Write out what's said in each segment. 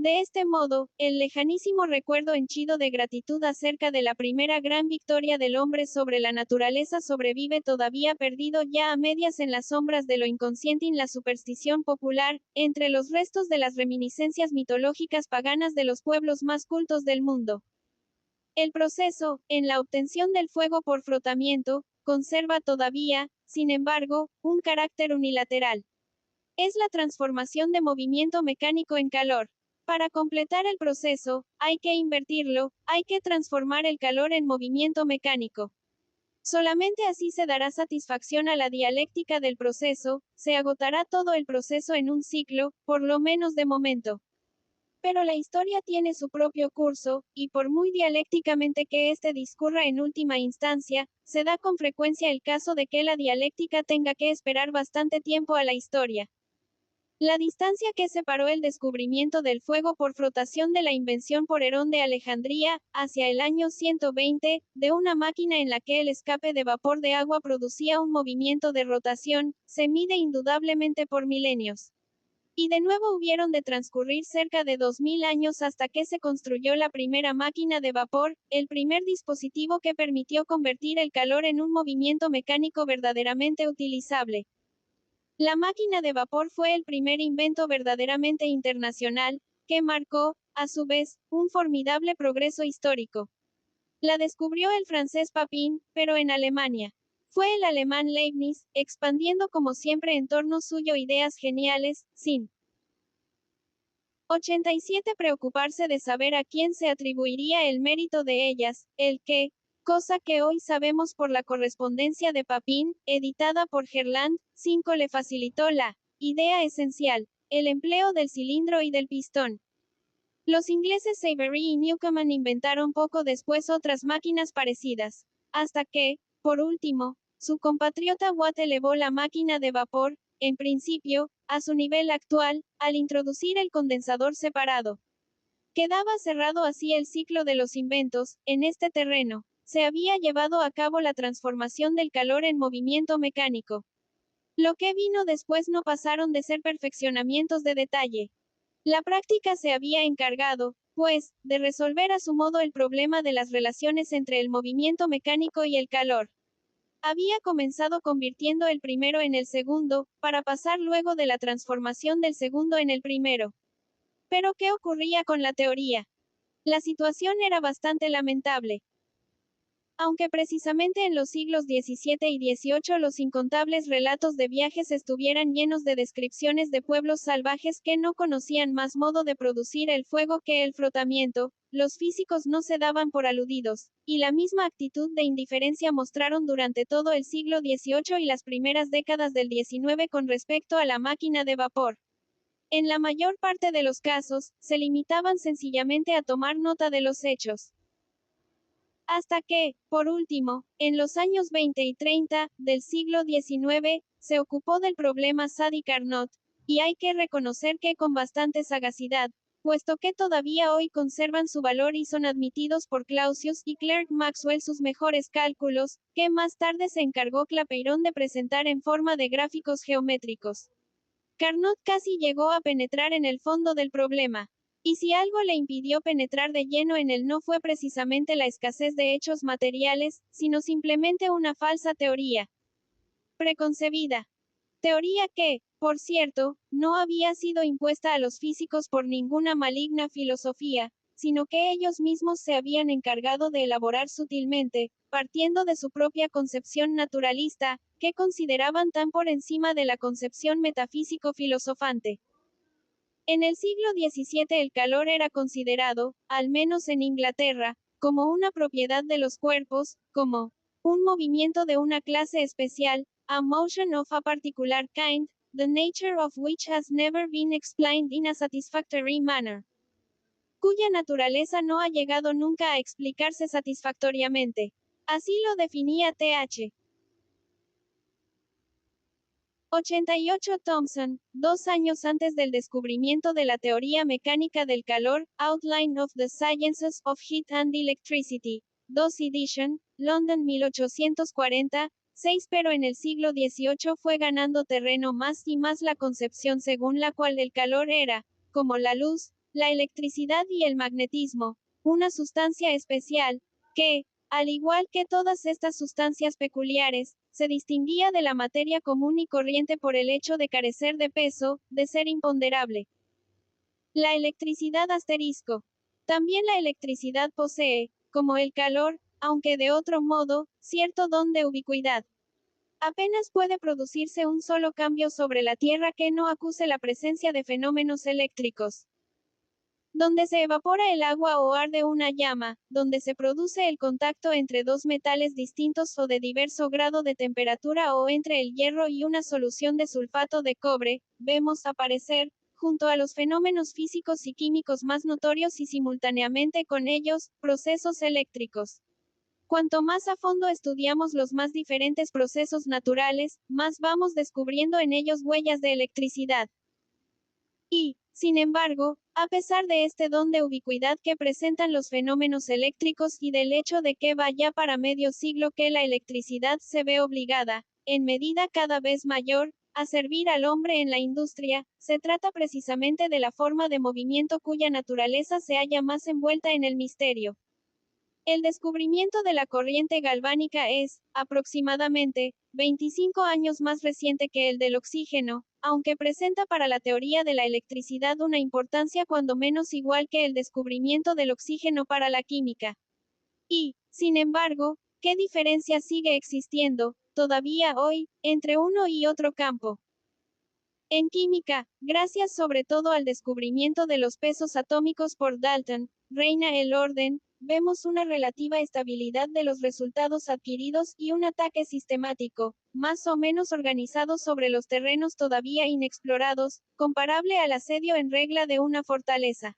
De este modo, el lejanísimo recuerdo henchido de gratitud acerca de la primera gran victoria del hombre sobre la naturaleza sobrevive todavía perdido ya a medias en las sombras de lo inconsciente y la superstición popular, entre los restos de las reminiscencias mitológicas paganas de los pueblos más cultos del mundo. El proceso, en la obtención del fuego por frotamiento, conserva todavía, sin embargo, un carácter unilateral. Es la transformación de movimiento mecánico en calor. Para completar el proceso, hay que invertirlo, hay que transformar el calor en movimiento mecánico. Solamente así se dará satisfacción a la dialéctica del proceso, se agotará todo el proceso en un ciclo, por lo menos de momento. Pero la historia tiene su propio curso, y por muy dialécticamente que éste discurra en última instancia, se da con frecuencia el caso de que la dialéctica tenga que esperar bastante tiempo a la historia. La distancia que separó el descubrimiento del fuego por frotación de la invención por Herón de Alejandría, hacia el año 120, de una máquina en la que el escape de vapor de agua producía un movimiento de rotación, se mide indudablemente por milenios. Y de nuevo hubieron de transcurrir cerca de 2000 años hasta que se construyó la primera máquina de vapor, el primer dispositivo que permitió convertir el calor en un movimiento mecánico verdaderamente utilizable. La máquina de vapor fue el primer invento verdaderamente internacional, que marcó, a su vez, un formidable progreso histórico. La descubrió el francés Papin, pero en Alemania. Fue el alemán Leibniz, expandiendo como siempre en torno suyo ideas geniales, sin 87 preocuparse de saber a quién se atribuiría el mérito de ellas, el que, cosa que hoy sabemos por la correspondencia de Papin, editada por Gerland, 5 le facilitó la idea esencial, el empleo del cilindro y del pistón. Los ingleses Savery y Newcomen inventaron poco después otras máquinas parecidas, hasta que, por último, su compatriota Watt elevó la máquina de vapor, en principio, a su nivel actual, al introducir el condensador separado. Quedaba cerrado así el ciclo de los inventos, en este terreno. Se había llevado a cabo la transformación del calor en movimiento mecánico. Lo que vino después no pasaron de ser perfeccionamientos de detalle. La práctica se había encargado, pues, de resolver a su modo el problema de las relaciones entre el movimiento mecánico y el calor. Había comenzado convirtiendo el primero en el segundo, para pasar luego de la transformación del segundo en el primero. Pero ¿qué ocurría con la teoría? La situación era bastante lamentable. Aunque precisamente en los siglos XVII y XVIII los incontables relatos de viajes estuvieran llenos de descripciones de pueblos salvajes que no conocían más modo de producir el fuego que el frotamiento, los físicos no se daban por aludidos, y la misma actitud de indiferencia mostraron durante todo el siglo XVIII y las primeras décadas del XIX con respecto a la máquina de vapor. En la mayor parte de los casos, se limitaban sencillamente a tomar nota de los hechos. Hasta que, por último, en los años 20 y 30 del siglo XIX, se ocupó del problema Sadi Carnot, y hay que reconocer que con bastante sagacidad, puesto que todavía hoy conservan su valor y son admitidos por Clausius y Clerk Maxwell sus mejores cálculos, que más tarde se encargó Clapeyron de presentar en forma de gráficos geométricos. Carnot casi llegó a penetrar en el fondo del problema. Y si algo le impidió penetrar de lleno en él no fue precisamente la escasez de hechos materiales, sino simplemente una falsa teoría preconcebida. Teoría que, por cierto, no había sido impuesta a los físicos por ninguna maligna filosofía, sino que ellos mismos se habían encargado de elaborar sutilmente, partiendo de su propia concepción naturalista, que consideraban tan por encima de la concepción metafísico-filosofante. En el siglo XVII el calor era considerado, al menos en Inglaterra, como una propiedad de los cuerpos, como un movimiento de una clase especial, a motion of a particular kind, the nature of which has never been explained in a satisfactory manner, cuya naturaleza no ha llegado nunca a explicarse satisfactoriamente. Así lo definía Th. 88 Thomson, 2 años antes del descubrimiento de la teoría mecánica del calor, Outline of the Sciences of Heat and Electricity, 2 edition, London 1840, 6 pero en el siglo XVIII fue ganando terreno más y más la concepción según la cual el calor era, como la luz, la electricidad y el magnetismo, una sustancia especial, que, al igual que todas estas sustancias peculiares, se distinguía de la materia común y corriente por el hecho de carecer de peso, de ser imponderable. La electricidad asterisco. También la electricidad posee, como el calor, aunque de otro modo, cierto don de ubicuidad. Apenas puede producirse un solo cambio sobre la Tierra que no acuse la presencia de fenómenos eléctricos. Donde se evapora el agua o arde una llama, donde se produce el contacto entre dos metales distintos o de diverso grado de temperatura o entre el hierro y una solución de sulfato de cobre, vemos aparecer, junto a los fenómenos físicos y químicos más notorios y simultáneamente con ellos, procesos eléctricos. Cuanto más a fondo estudiamos los más diferentes procesos naturales, más vamos descubriendo en ellos huellas de electricidad. Y, sin embargo, a pesar de este don de ubicuidad que presentan los fenómenos eléctricos y del hecho de que va ya para medio siglo que la electricidad se ve obligada, en medida cada vez mayor, a servir al hombre en la industria, se trata precisamente de la forma de movimiento cuya naturaleza se halla más envuelta en el misterio. El descubrimiento de la corriente galvánica es, aproximadamente, 25 años más reciente que el del oxígeno, aunque presenta para la teoría de la electricidad una importancia cuando menos igual que el descubrimiento del oxígeno para la química. Y, sin embargo, ¿qué diferencia sigue existiendo, todavía hoy, entre uno y otro campo? En química, gracias sobre todo al descubrimiento de los pesos atómicos por Dalton, reina el orden, vemos una relativa estabilidad de los resultados adquiridos y un ataque sistemático, más o menos organizado sobre los terrenos todavía inexplorados, comparable al asedio en regla de una fortaleza.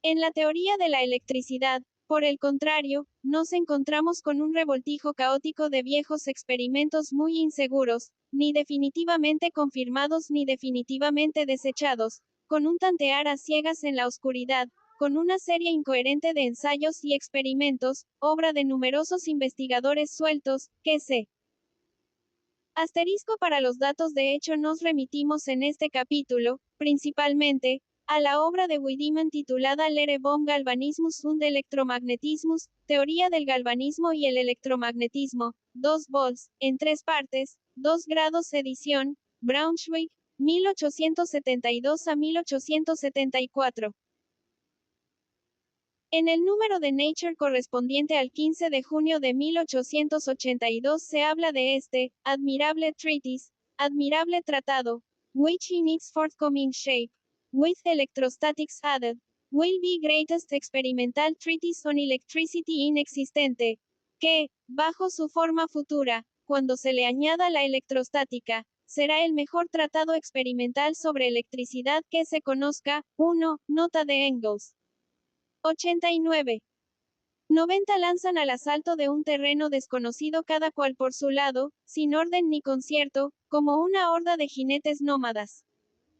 En la teoría de la electricidad, por el contrario, nos encontramos con un revoltijo caótico de viejos experimentos muy inseguros, ni definitivamente confirmados ni definitivamente desechados, con un tantear a ciegas en la oscuridad, con una serie incoherente de ensayos y experimentos, obra de numerosos investigadores sueltos, que se asterisco para los datos de hecho nos remitimos en este capítulo, principalmente, a la obra de Wiedemann titulada Lehre vom Galvanismus und Elektromagnetismus, Teoría del galvanismo y el electromagnetismo, 2 vols, en 3 partes, 2 grados edición, Braunschweig, 1872 a 1874. En el número de Nature correspondiente al 15 de junio de 1882 se habla de este, admirable treatise, admirable tratado, which in its forthcoming shape, with electrostatics added, will be greatest experimental treatise on electricity inexistente, que, bajo su forma futura, cuando se le añada la electrostática, será el mejor tratado experimental sobre electricidad que se conozca. 1. Nota de Engels. 89. 90 lanzan al asalto de un terreno desconocido cada cual por su lado, sin orden ni concierto, como una horda de jinetes nómadas.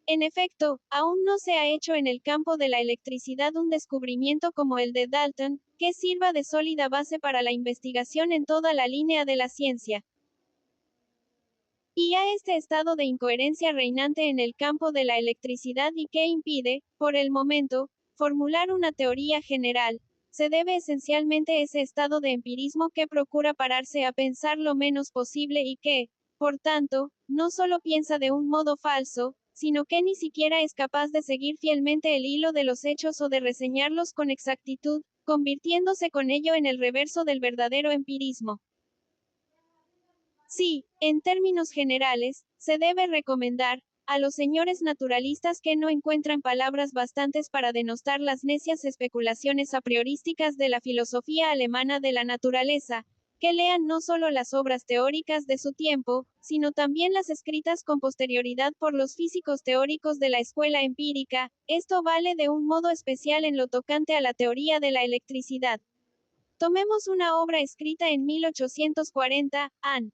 En efecto, aún no se ha hecho en el campo de la electricidad un descubrimiento como el de Dalton, que sirva de sólida base para la investigación en toda la línea de la ciencia. Y a este estado de incoherencia reinante en el campo de la electricidad y que impide, por el momento, formular una teoría general, se debe esencialmente ese estado de empirismo que procura pararse a pensar lo menos posible y que, por tanto, no solo piensa de un modo falso, sino que ni siquiera es capaz de seguir fielmente el hilo de los hechos o de reseñarlos con exactitud, convirtiéndose con ello en el reverso del verdadero empirismo. Sí, en términos generales, se debe recomendar, a los señores naturalistas que no encuentran palabras bastantes para denostar las necias especulaciones a priorísticas de la filosofía alemana de la naturaleza, que lean no solo las obras teóricas de su tiempo, sino también las escritas con posterioridad por los físicos teóricos de la escuela empírica. Esto vale de un modo especial en lo tocante a la teoría de la electricidad. Tomemos una obra escrita en 1840, An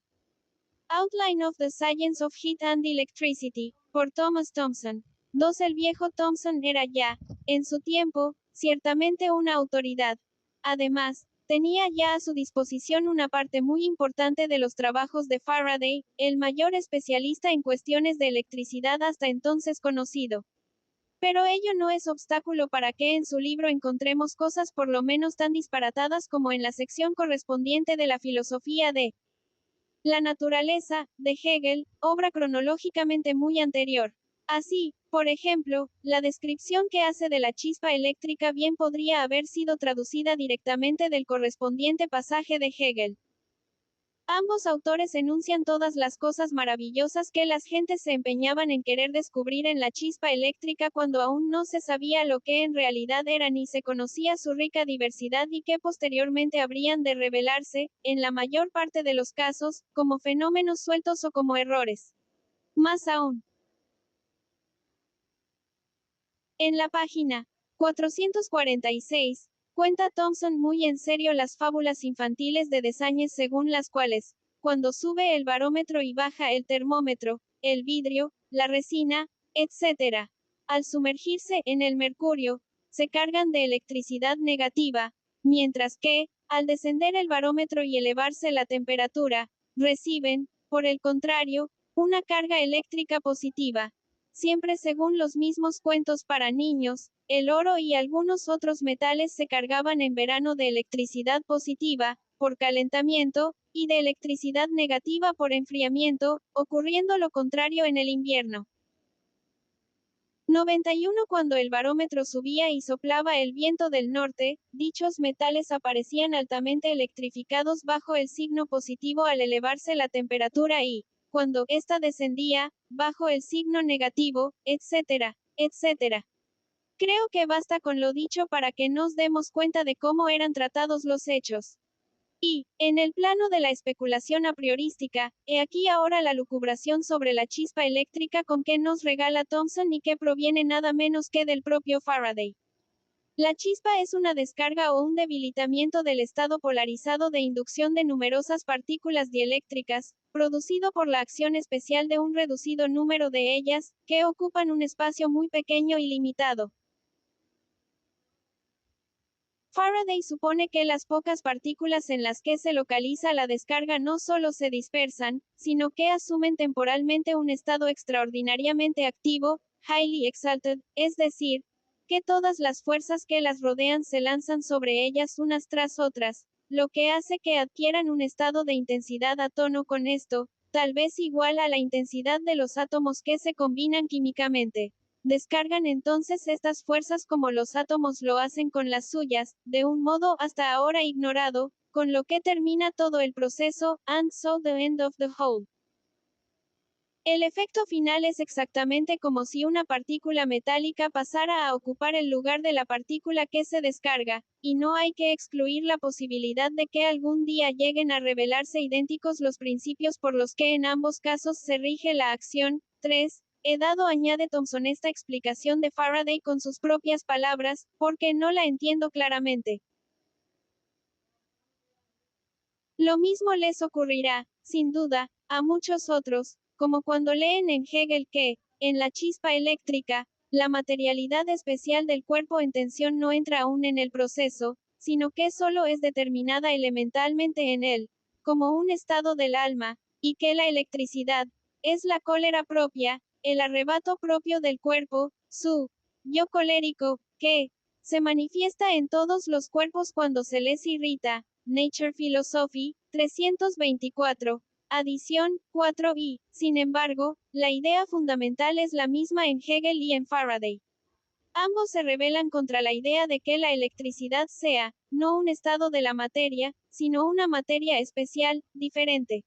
Outline of the Science of Heat and Electricity, por Thomas Thomson. 2. El viejo Thomson era ya, en su tiempo, ciertamente una autoridad. Además, tenía ya a su disposición una parte muy importante de los trabajos de Faraday, el mayor especialista en cuestiones de electricidad hasta entonces conocido. Pero ello no es obstáculo para que en su libro encontremos cosas por lo menos tan disparatadas como en la sección correspondiente de la filosofía de la naturaleza, de Hegel, obra cronológicamente muy anterior. Así, por ejemplo, la descripción que hace de la chispa eléctrica bien podría haber sido traducida directamente del correspondiente pasaje de Hegel. Ambos autores enuncian todas las cosas maravillosas que las gentes se empeñaban en querer descubrir en la chispa eléctrica cuando aún no se sabía lo que en realidad era ni se conocía su rica diversidad y que posteriormente habrían de revelarse, en la mayor parte de los casos, como fenómenos sueltos o como errores. Más aún, en la página 446, cuenta Thomson muy en serio las fábulas infantiles de Desañes según las cuales, cuando sube el barómetro y baja el termómetro, el vidrio, la resina, etc., al sumergirse en el mercurio, se cargan de electricidad negativa, mientras que, al descender el barómetro y elevarse la temperatura, reciben, por el contrario, una carga eléctrica positiva. Siempre según los mismos cuentos para niños, el oro y algunos otros metales se cargaban en verano de electricidad positiva, por calentamiento, y de electricidad negativa por enfriamiento, ocurriendo lo contrario en el invierno. 91 Cuando el barómetro subía y soplaba el viento del norte, dichos metales aparecían altamente electrificados bajo el signo positivo al elevarse la temperatura y, cuando ésta descendía, bajo el signo negativo, etc., etc. Creo que basta con lo dicho para que nos demos cuenta de cómo eran tratados los hechos. Y, en el plano de la especulación a priorística, he aquí ahora la lucubración sobre la chispa eléctrica con que nos regala Thomson y que proviene nada menos que del propio Faraday. La chispa es una descarga o un debilitamiento del estado polarizado de inducción de numerosas partículas dieléctricas, producido por la acción especial de un reducido número de ellas, que ocupan un espacio muy pequeño y limitado. Faraday supone que las pocas partículas en las que se localiza la descarga no solo se dispersan, sino que asumen temporalmente un estado extraordinariamente activo, highly exalted, es decir, que todas las fuerzas que las rodean se lanzan sobre ellas unas tras otras, lo que hace que adquieran un estado de intensidad a tono con esto, tal vez igual a la intensidad de los átomos que se combinan químicamente. Descargan entonces estas fuerzas como los átomos lo hacen con las suyas, de un modo hasta ahora ignorado, con lo que termina todo el proceso, and so the end of the whole. El efecto final es exactamente como si una partícula metálica pasara a ocupar el lugar de la partícula que se descarga, y no hay que excluir la posibilidad de que algún día lleguen a revelarse idénticos los principios por los que en ambos casos se rige la acción. 3. He dado, añade Thomson, esta explicación de Faraday con sus propias palabras, porque no la entiendo claramente. Lo mismo les ocurrirá, sin duda, a muchos otros, como cuando leen en Hegel que, en la chispa eléctrica, la materialidad especial del cuerpo en tensión no entra aún en el proceso, sino que solo es determinada elementalmente en él, como un estado del alma, y que la electricidad es la cólera propia, el arrebato propio del cuerpo, su yo colérico, que se manifiesta en todos los cuerpos cuando se les irrita. Nature Philosophy, 324. Adición, 4 y, sin embargo, la idea fundamental es la misma en Hegel y en Faraday. Ambos se rebelan contra la idea de que la electricidad sea, no un estado de la materia, sino una materia especial, diferente.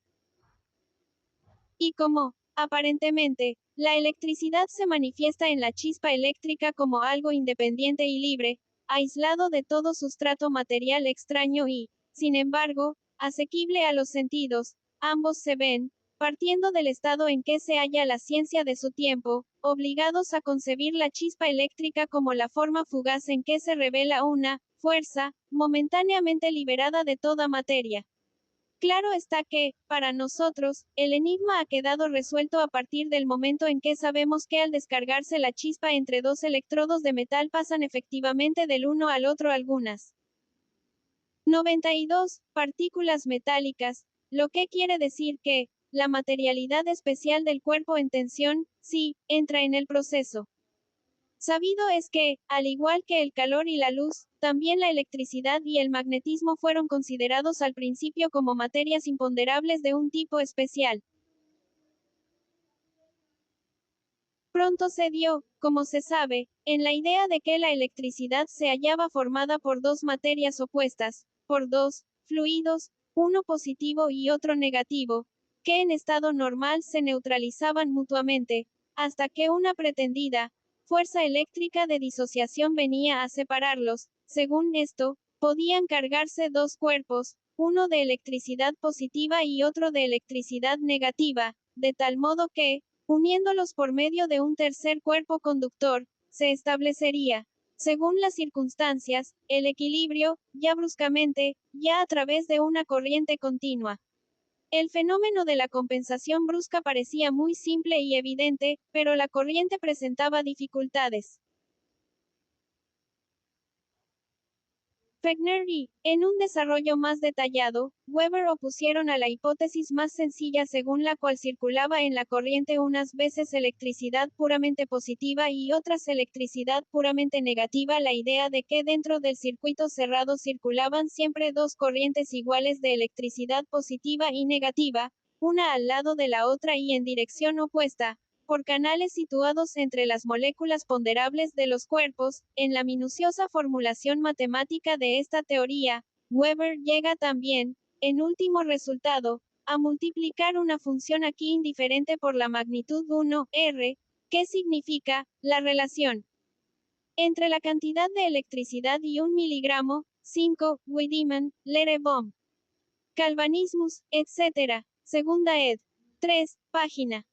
Y como, aparentemente, la electricidad se manifiesta en la chispa eléctrica como algo independiente y libre, aislado de todo sustrato material extraño y, sin embargo, asequible a los sentidos, ambos se ven, partiendo del estado en que se halla la ciencia de su tiempo, obligados a concebir la chispa eléctrica como la forma fugaz en que se revela una fuerza, momentáneamente liberada de toda materia. Claro está que, para nosotros, el enigma ha quedado resuelto a partir del momento en que sabemos que al descargarse la chispa entre dos electrodos de metal pasan efectivamente del uno al otro algunas 92 partículas metálicas, lo que quiere decir que, la materialidad especial del cuerpo en tensión, sí, entra en el proceso. Sabido es que, al igual que el calor y la luz, también la electricidad y el magnetismo fueron considerados al principio como materias imponderables de un tipo especial. Pronto se dio, como se sabe, en la idea de que la electricidad se hallaba formada por dos materias opuestas, por dos fluidos, uno positivo y otro negativo, que en estado normal se neutralizaban mutuamente, hasta que una pretendida fuerza eléctrica de disociación venía a separarlos. Según esto, podían cargarse dos cuerpos, uno de electricidad positiva y otro de electricidad negativa, de tal modo que, uniéndolos por medio de un tercer cuerpo conductor, se establecería, según las circunstancias, el equilibrio, ya bruscamente, ya a través de una corriente continua. El fenómeno de la compensación brusca parecía muy simple y evidente, pero la corriente presentaba dificultades. Fechner y, en un desarrollo más detallado, Weber opusieron a la hipótesis más sencilla según la cual circulaba en la corriente unas veces electricidad puramente positiva y otras electricidad puramente negativa, la idea de que dentro del circuito cerrado circulaban siempre dos corrientes iguales de electricidad positiva y negativa, una al lado de la otra y en dirección opuesta, por canales situados entre las moléculas ponderables de los cuerpos. En la minuciosa formulación matemática de esta teoría, Weber llega también, en último resultado, a multiplicar una función aquí indiferente por la magnitud 1, R, que significa, la relación entre la cantidad de electricidad y un miligramo, 5, Wiedemann, Lere-Bohm, Calvanismus, etc. Segunda ed. 3, página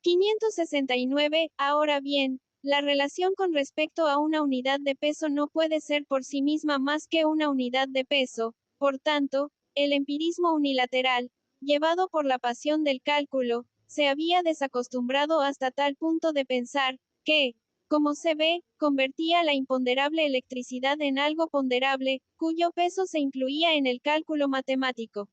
569. Ahora bien, la relación con respecto a una unidad de peso no puede ser por sí misma más que una unidad de peso. Por tanto, el empirismo unilateral, llevado por la pasión del cálculo, se había desacostumbrado hasta tal punto de pensar que, como se ve, convertía la imponderable electricidad en algo ponderable, cuyo peso se incluía en el cálculo matemático.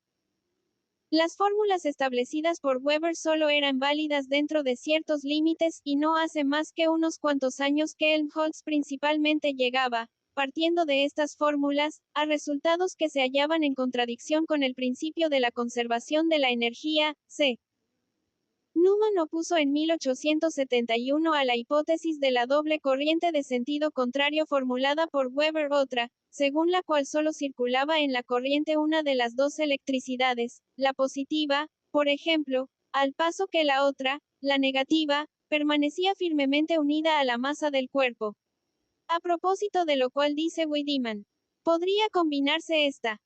Las fórmulas establecidas por Weber solo eran válidas dentro de ciertos límites, y no hace más que unos cuantos años que Helmholtz principalmente llegaba, partiendo de estas fórmulas, a resultados que se hallaban en contradicción con el principio de la conservación de la energía. C. Newman opuso en 1871 a la hipótesis de la doble corriente de sentido contrario formulada por Weber otra, según la cual solo circulaba en la corriente una de las dos electricidades, la positiva, por ejemplo, al paso que la otra, la negativa, permanecía firmemente unida a la masa del cuerpo. A propósito de lo cual dice Wiedemann, podría combinarse esta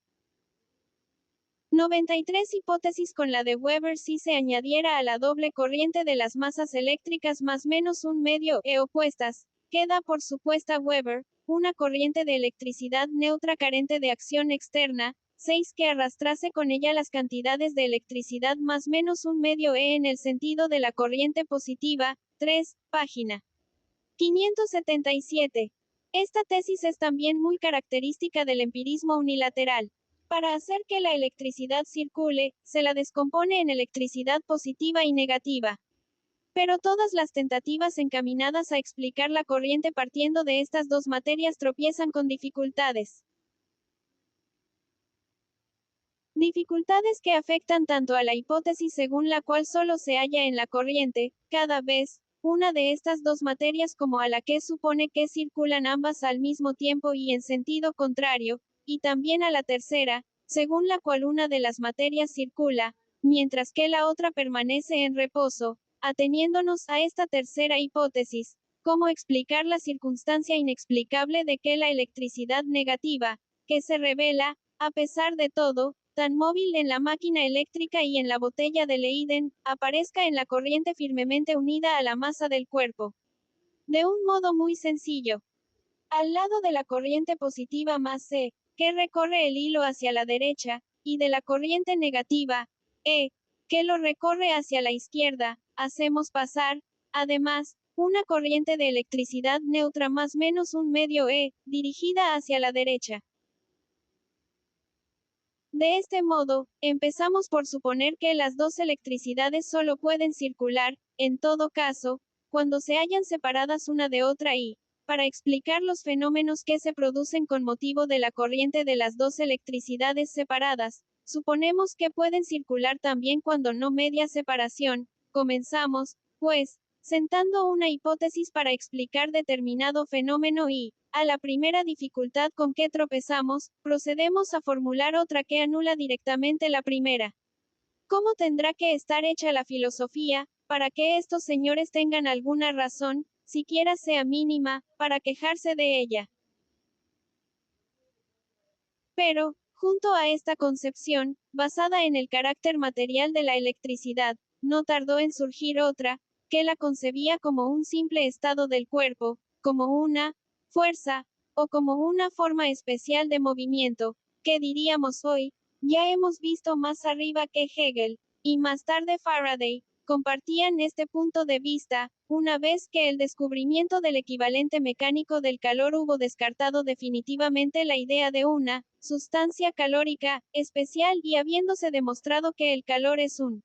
93 hipótesis con la de Weber si se añadiera a la doble corriente de las masas eléctricas más menos un medio E opuestas, queda por supuesta Weber, una corriente de electricidad neutra carente de acción externa, 6 que arrastrase con ella las cantidades de electricidad más menos un medio E en el sentido de la corriente positiva. 3, página 577. Esta tesis es también muy característica del empirismo unilateral. Para hacer que la electricidad circule, se la descompone en electricidad positiva y negativa. Pero todas las tentativas encaminadas a explicar la corriente partiendo de estas dos materias tropiezan con dificultades. Dificultades que afectan tanto a la hipótesis según la cual solo se halla en la corriente, cada vez, una de estas dos materias como a la que supone que circulan ambas al mismo tiempo y en sentido contrario, y también a la tercera, según la cual una de las materias circula, mientras que la otra permanece en reposo. Ateniéndonos a esta tercera hipótesis, ¿cómo explicar la circunstancia inexplicable de que la electricidad negativa, que se revela, a pesar de todo, tan móvil en la máquina eléctrica y en la botella de Leyden, aparezca en la corriente firmemente unida a la masa del cuerpo? De un modo muy sencillo. Al lado de la corriente positiva más C, que recorre el hilo hacia la derecha, y de la corriente negativa, E, que lo recorre hacia la izquierda, hacemos pasar, además, una corriente de electricidad neutra más menos un medio E, dirigida hacia la derecha. De este modo, empezamos por suponer que las dos electricidades solo pueden circular, en todo caso, cuando se hallan separadas una de otra y, para explicar los fenómenos que se producen con motivo de la corriente de las dos electricidades separadas, suponemos que pueden circular también cuando no media separación. Comenzamos, pues, sentando una hipótesis para explicar determinado fenómeno y, a la primera dificultad con que tropezamos, procedemos a formular otra que anula directamente la primera. ¿Cómo tendrá que estar hecha la filosofía, para que estos señores tengan alguna razón, siquiera sea mínima, para quejarse de ella? Pero, junto a esta concepción, basada en el carácter material de la electricidad, no tardó en surgir otra, que la concebía como un simple estado del cuerpo, como una fuerza, o como una forma especial de movimiento, que diríamos hoy, ya hemos visto más arriba que Hegel, y más tarde Faraday, compartían este punto de vista, una vez que el descubrimiento del equivalente mecánico del calor hubo descartado definitivamente la idea de una sustancia calórica especial y habiéndose demostrado que el calor es un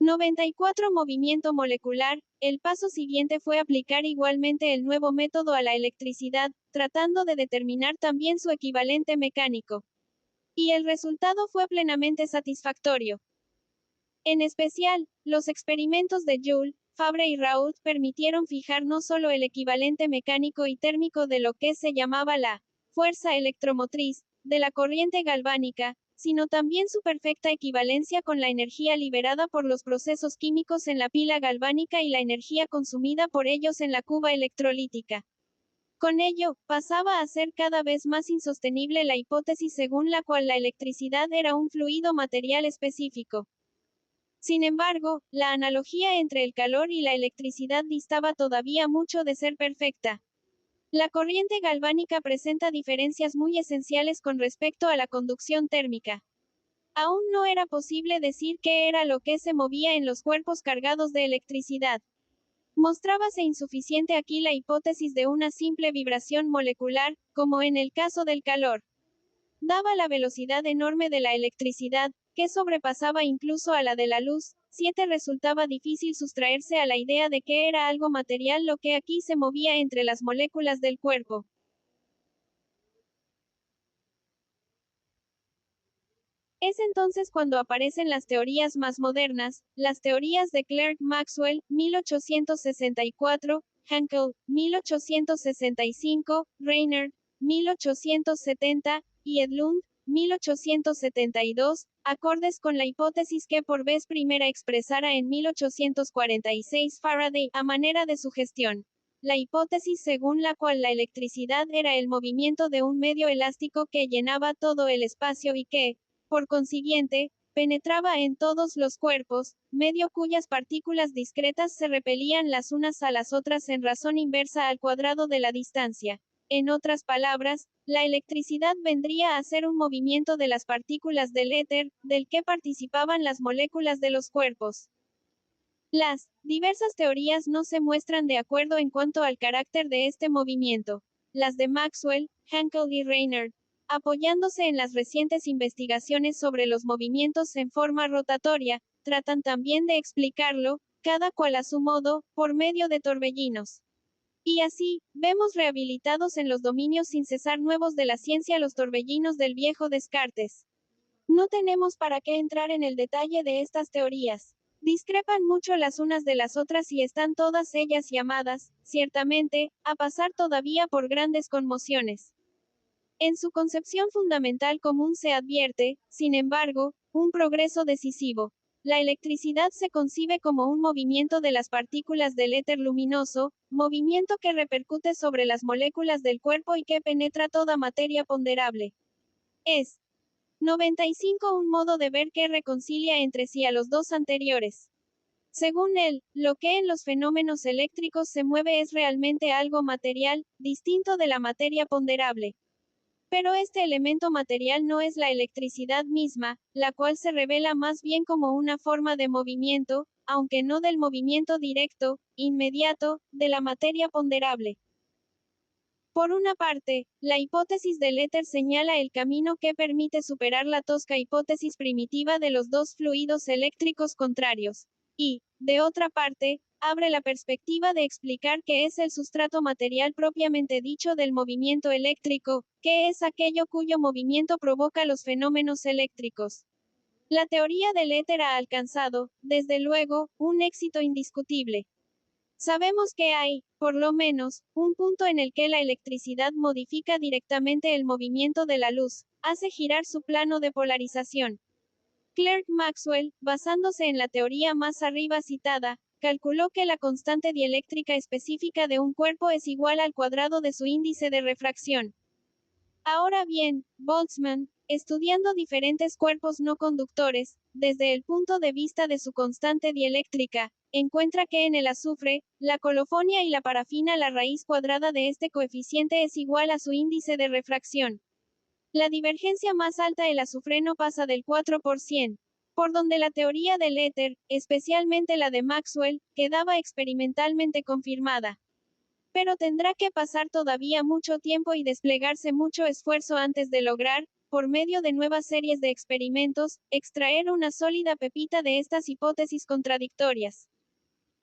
94 movimiento molecular, el paso siguiente fue aplicar igualmente el nuevo método a la electricidad, tratando de determinar también su equivalente mecánico. Y el resultado fue plenamente satisfactorio. En especial, los experimentos de Joule, Fabre y Raoult permitieron fijar no solo el equivalente mecánico y térmico de lo que se llamaba la fuerza electromotriz de la corriente galvánica, sino también su perfecta equivalencia con la energía liberada por los procesos químicos en la pila galvánica y la energía consumida por ellos en la cuba electrolítica. Con ello, pasaba a ser cada vez más insostenible la hipótesis según la cual la electricidad era un fluido material específico. Sin embargo, la analogía entre el calor y la electricidad distaba todavía mucho de ser perfecta. La corriente galvánica presenta diferencias muy esenciales con respecto a la conducción térmica. Aún no era posible decir qué era lo que se movía en los cuerpos cargados de electricidad. Mostrábase insuficiente aquí la hipótesis de una simple vibración molecular, como en el caso del calor. Daba la velocidad enorme de la electricidad, que sobrepasaba incluso a la de la luz. 7. Resultaba difícil sustraerse a la idea de que era algo material lo que aquí se movía entre las moléculas del cuerpo. Es entonces cuando aparecen las teorías más modernas, las teorías de Clerk Maxwell, 1864, Hankel, 1865, Rayner, 1870, y Edlund, 1872, acordes con la hipótesis que por vez primera expresara en 1846 Faraday, a manera de sugestión. La hipótesis según la cual la electricidad era el movimiento de un medio elástico que llenaba todo el espacio y que, por consiguiente, penetraba en todos los cuerpos, medio cuyas partículas discretas se repelían las unas a las otras en razón inversa al cuadrado de la distancia. En otras palabras, la electricidad vendría a ser un movimiento de las partículas del éter, del que participaban las moléculas de los cuerpos. Las diversas teorías no se muestran de acuerdo en cuanto al carácter de este movimiento. Las de Maxwell, Hankel y Rayner, apoyándose en las recientes investigaciones sobre los movimientos en forma rotatoria, tratan también de explicarlo, cada cual a su modo, por medio de torbellinos. Y así, vemos rehabilitados en los dominios sin cesar nuevos de la ciencia los torbellinos del viejo Descartes. No tenemos para qué entrar en el detalle de estas teorías. Discrepan mucho las unas de las otras y están todas ellas llamadas, ciertamente, a pasar todavía por grandes conmociones. En su concepción fundamental común se advierte, sin embargo, un progreso decisivo. La electricidad se concibe como un movimiento de las partículas del éter luminoso, movimiento que repercute sobre las moléculas del cuerpo y que penetra toda materia ponderable. Es 95 un modo de ver que reconcilia entre sí a los dos anteriores. Según él, lo que en los fenómenos eléctricos se mueve es realmente algo material, distinto de la materia ponderable. Pero este elemento material no es la electricidad misma, la cual se revela más bien como una forma de movimiento, aunque no del movimiento directo, inmediato, de la materia ponderable. Por una parte, la hipótesis del éter señala el camino que permite superar la tosca hipótesis primitiva de los dos fluidos eléctricos contrarios. y, de otra parte, abre la perspectiva de explicar qué es el sustrato material propiamente dicho del movimiento eléctrico, qué es aquello cuyo movimiento provoca los fenómenos eléctricos. La teoría del éter ha alcanzado, desde luego, un éxito indiscutible. Sabemos que hay, por lo menos, un punto en el que la electricidad modifica directamente el movimiento de la luz, hace girar su plano de polarización. Clerk Maxwell, basándose en la teoría más arriba citada, calculó que la constante dieléctrica específica de un cuerpo es igual al cuadrado de su índice de refracción. Ahora bien, Boltzmann, estudiando diferentes cuerpos no conductores, desde el punto de vista de su constante dieléctrica, encuentra que en el azufre, la colofonia y la parafina la raíz cuadrada de este coeficiente es igual a su índice de refracción. La divergencia más alta el azufreno pasa del 4%, por donde la teoría del éter, especialmente la de Maxwell, quedaba experimentalmente confirmada. Pero tendrá que pasar todavía mucho tiempo y desplegarse mucho esfuerzo antes de lograr, por medio de nuevas series de experimentos, extraer una sólida pepita de estas hipótesis contradictorias.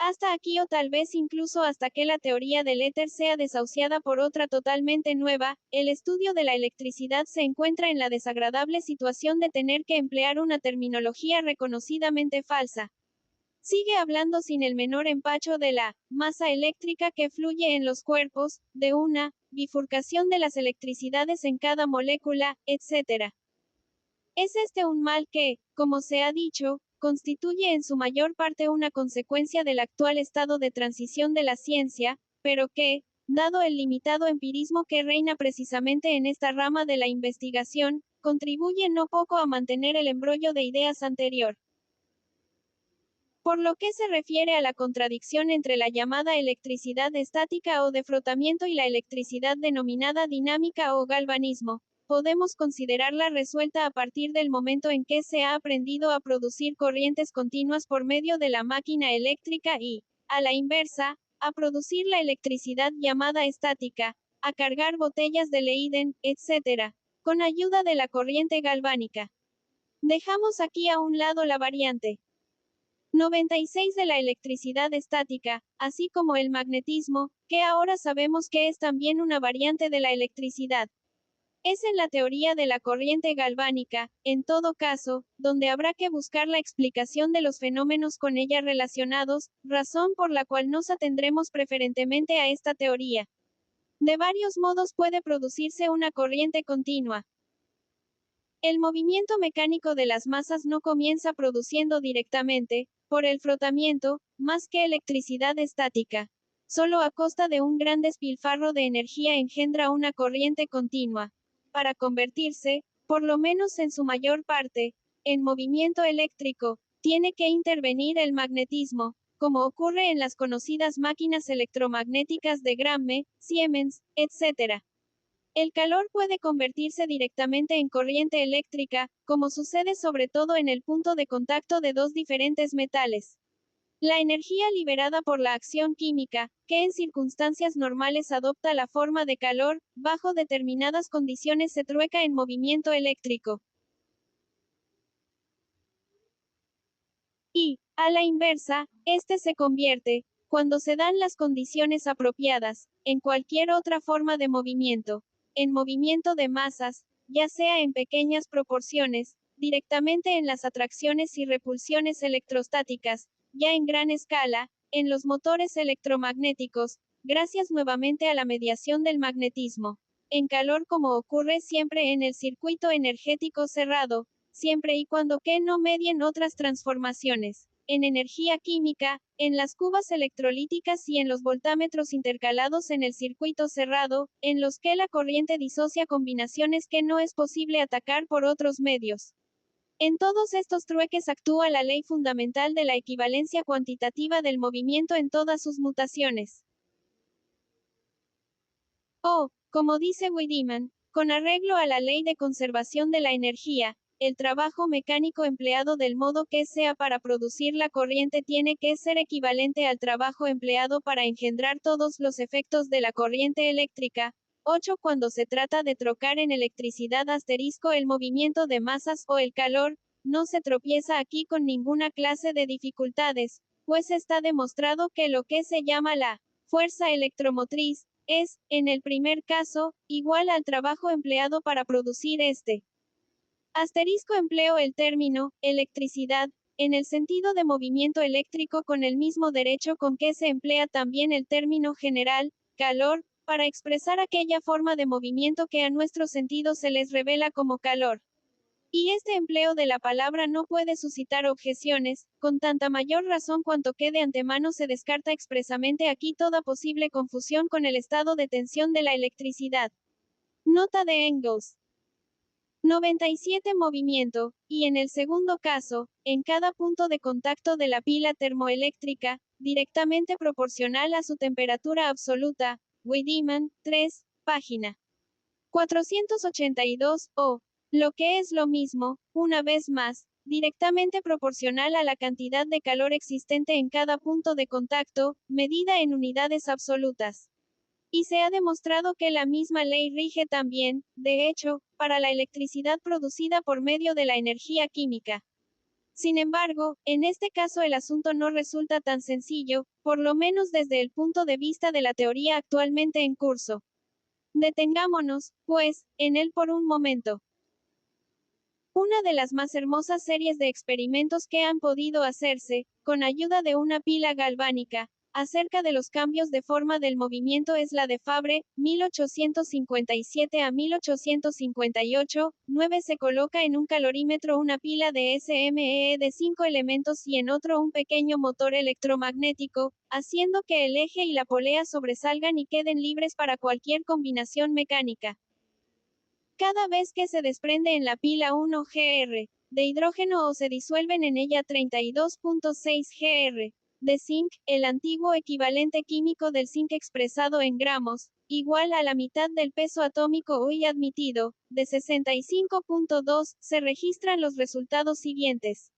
Hasta aquí o tal vez incluso hasta que la teoría del éter sea desahuciada por otra totalmente nueva, el estudio de la electricidad se encuentra en la desagradable situación de tener que emplear una terminología reconocidamente falsa. Sigue hablando sin el menor empacho de la masa eléctrica que fluye en los cuerpos, de una bifurcación de las electricidades en cada molécula, etc. Es este un mal que, como se ha dicho, constituye en su mayor parte una consecuencia del actual estado de transición de la ciencia, pero que, dado el limitado empirismo que reina precisamente en esta rama de la investigación, contribuye no poco a mantener el embrollo de ideas anterior. Por lo que se refiere a la contradicción entre la llamada electricidad estática o de frotamiento y la electricidad denominada dinámica o galvanismo, podemos considerarla resuelta a partir del momento en que se ha aprendido a producir corrientes continuas por medio de la máquina eléctrica y, a la inversa, a producir la electricidad llamada estática, a cargar botellas de Leiden, etc., con ayuda de la corriente galvánica. Dejamos aquí a un lado la variante 96 de la electricidad estática, así como el magnetismo, que ahora sabemos que es también una variante de la electricidad. Es en la teoría de la corriente galvánica, en todo caso, donde habrá que buscar la explicación de los fenómenos con ella relacionados, razón por la cual nos atendremos preferentemente a esta teoría. De varios modos puede producirse una corriente continua. El movimiento mecánico de las masas no comienza produciendo directamente, por el frotamiento, más que electricidad estática. Solo a costa de un gran despilfarro de energía engendra una corriente continua. Para convertirse, por lo menos en su mayor parte, en movimiento eléctrico, tiene que intervenir el magnetismo, como ocurre en las conocidas máquinas electromagnéticas de Gramme, Siemens, etc. El calor puede convertirse directamente en corriente eléctrica, como sucede sobre todo en el punto de contacto de dos diferentes metales. La energía liberada por la acción química, que en circunstancias normales adopta la forma de calor, bajo determinadas condiciones se trueca en movimiento eléctrico. Y, a la inversa, este se convierte, cuando se dan las condiciones apropiadas, en cualquier otra forma de movimiento. En movimiento de masas, ya sea en pequeñas proporciones, directamente en las atracciones y repulsiones electrostáticas, ya en gran escala, en los motores electromagnéticos, gracias nuevamente a la mediación del magnetismo. En calor como ocurre siempre en el circuito energético cerrado, siempre y cuando que no medien otras transformaciones. En energía química, en las cubas electrolíticas y en los voltámetros intercalados en el circuito cerrado, en los que la corriente disocia combinaciones que no es posible atacar por otros medios. En todos estos trueques actúa la ley fundamental de la equivalencia cuantitativa del movimiento en todas sus mutaciones. O, como dice Wiedemann, con arreglo a la ley de conservación de la energía, el trabajo mecánico empleado del modo que sea para producir la corriente tiene que ser equivalente al trabajo empleado para engendrar todos los efectos de la corriente eléctrica. 8. Cuando se trata de trocar en electricidad * el movimiento de masas o el calor, no se tropieza aquí con ninguna clase de dificultades, pues está demostrado que lo que se llama la fuerza electromotriz es, en el primer caso, igual al trabajo empleado para producir este. Asterisco empleo el término electricidad en el sentido de movimiento eléctrico con el mismo derecho con que se emplea también el término general calor para expresar aquella forma de movimiento que a nuestros sentidos se les revela como calor. Y este empleo de la palabra no puede suscitar objeciones, con tanta mayor razón cuanto que de antemano se descarta expresamente aquí toda posible confusión con el estado de tensión de la electricidad. Nota de Engels. 97 movimiento, y en el segundo caso, en cada punto de contacto de la pila termoeléctrica, directamente proporcional a su temperatura absoluta, Wiedemann, 3, página 482, o, lo que es lo mismo, una vez más, directamente proporcional a la cantidad de calor existente en cada punto de contacto, medida en unidades absolutas. Y se ha demostrado que la misma ley rige también, de hecho, para la electricidad producida por medio de la energía química. Sin embargo, en este caso el asunto no resulta tan sencillo, por lo menos desde el punto de vista de la teoría actualmente en curso. Detengámonos, pues, en él por un momento. Una de las más hermosas series de experimentos que han podido hacerse, con ayuda de una pila galvánica, acerca de los cambios de forma del movimiento es la de Fabre, 1857 a 1858, 9 se coloca en un calorímetro una pila de SME de 5 elementos y en otro un pequeño motor electromagnético, haciendo que el eje y la polea sobresalgan y queden libres para cualquier combinación mecánica. Cada vez que se desprende en la pila 1 Gr de hidrógeno o se disuelven en ella 32.6 Gr de zinc, el antiguo equivalente químico del zinc expresado en gramos, igual a la mitad del peso atómico hoy admitido, de 65.2, se registran los resultados siguientes.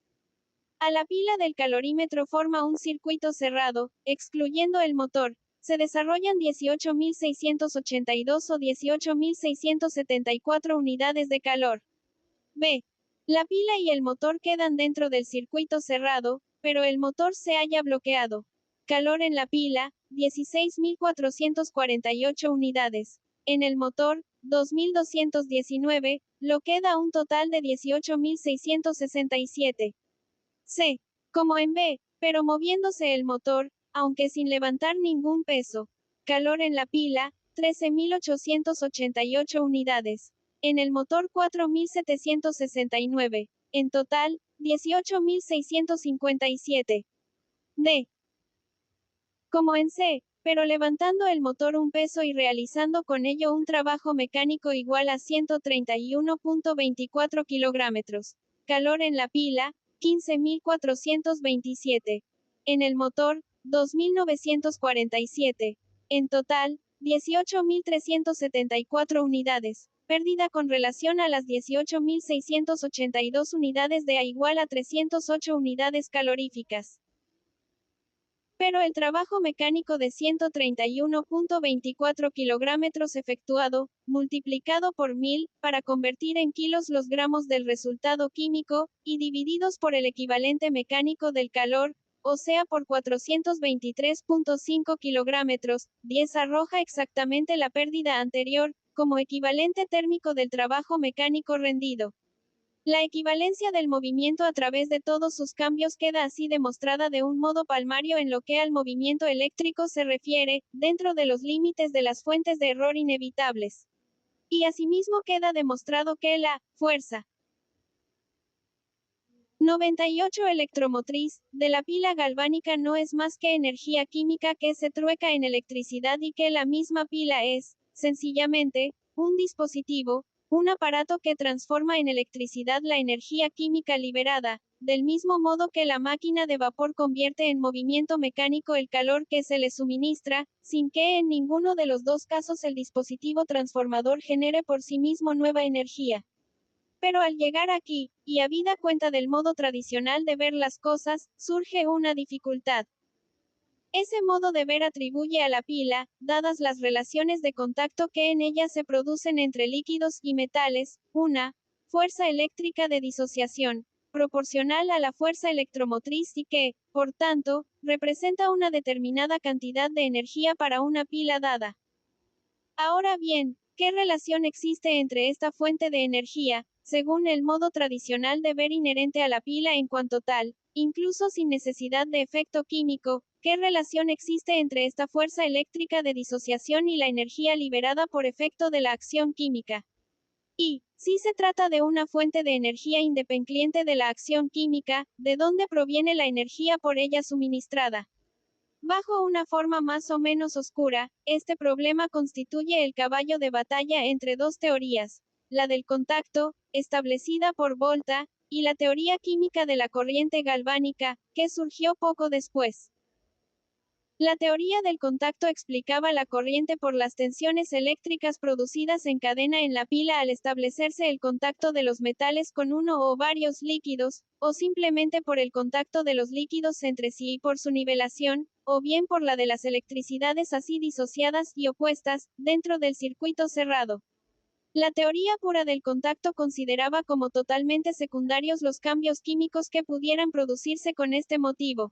A la pila del calorímetro forma un circuito cerrado, excluyendo el motor, se desarrollan 18.682 o 18.674 unidades de calor. B. La pila y el motor quedan dentro del circuito cerrado, pero el motor se halla bloqueado. Calor en la pila, 16.448 unidades. En el motor, 2.219, lo queda un total de 18.667. C. Como en B, pero moviéndose el motor, aunque sin levantar ningún peso. Calor en la pila, 13.888 unidades. En el motor 4.769. En total, 18.657. D. Como en C, pero levantando el motor un peso y realizando con ello un trabajo mecánico igual a 131.24 kilogramos. Calor en la pila, 15.427. En el motor, 2.947. En total, 18.374 unidades. Pérdida con relación a las 18.682 unidades de A igual a 308 unidades caloríficas. Pero el trabajo mecánico de 131.24 kilogramos efectuado, multiplicado por 1000, para convertir en kilos los gramos del resultado químico, y divididos por el equivalente mecánico del calor, o sea por 423.5 kilogramos, 10 arroja exactamente la pérdida anterior, como equivalente térmico del trabajo mecánico rendido. La equivalencia del movimiento a través de todos sus cambios queda así demostrada de un modo palmario en lo que al movimiento eléctrico se refiere, dentro de los límites de las fuentes de error inevitables. Y asimismo queda demostrado que la fuerza 98 electromotriz de la pila galvánica no es más que energía química que se trueca en electricidad y que la misma pila es, sencillamente, un dispositivo, un aparato que transforma en electricidad la energía química liberada, del mismo modo que la máquina de vapor convierte en movimiento mecánico el calor que se le suministra, sin que en ninguno de los dos casos el dispositivo transformador genere por sí mismo nueva energía. Pero al llegar aquí, y habida cuenta del modo tradicional de ver las cosas, surge una dificultad. Ese modo de ver atribuye a la pila, dadas las relaciones de contacto que en ella se producen entre líquidos y metales, una fuerza eléctrica de disociación, proporcional a la fuerza electromotriz y que, por tanto, representa una determinada cantidad de energía para una pila dada. Ahora bien, ¿qué relación existe entre esta fuente de energía, según el modo tradicional de ver inherente a la pila en cuanto tal, incluso sin necesidad de efecto químico? ¿Qué relación existe entre esta fuerza eléctrica de disociación y la energía liberada por efecto de la acción química? Y, si se trata de una fuente de energía independiente de la acción química, ¿de dónde proviene la energía por ella suministrada? Bajo una forma más o menos oscura, este problema constituye el caballo de batalla entre dos teorías, la del contacto, establecida por Volta, y la teoría química de la corriente galvánica, que surgió poco después. La teoría del contacto explicaba la corriente por las tensiones eléctricas producidas en cadena en la pila al establecerse el contacto de los metales con uno o varios líquidos, o simplemente por el contacto de los líquidos entre sí y por su nivelación, o bien por la de las electricidades así disociadas y opuestas, dentro del circuito cerrado. La teoría pura del contacto consideraba como totalmente secundarios los cambios químicos que pudieran producirse con este motivo.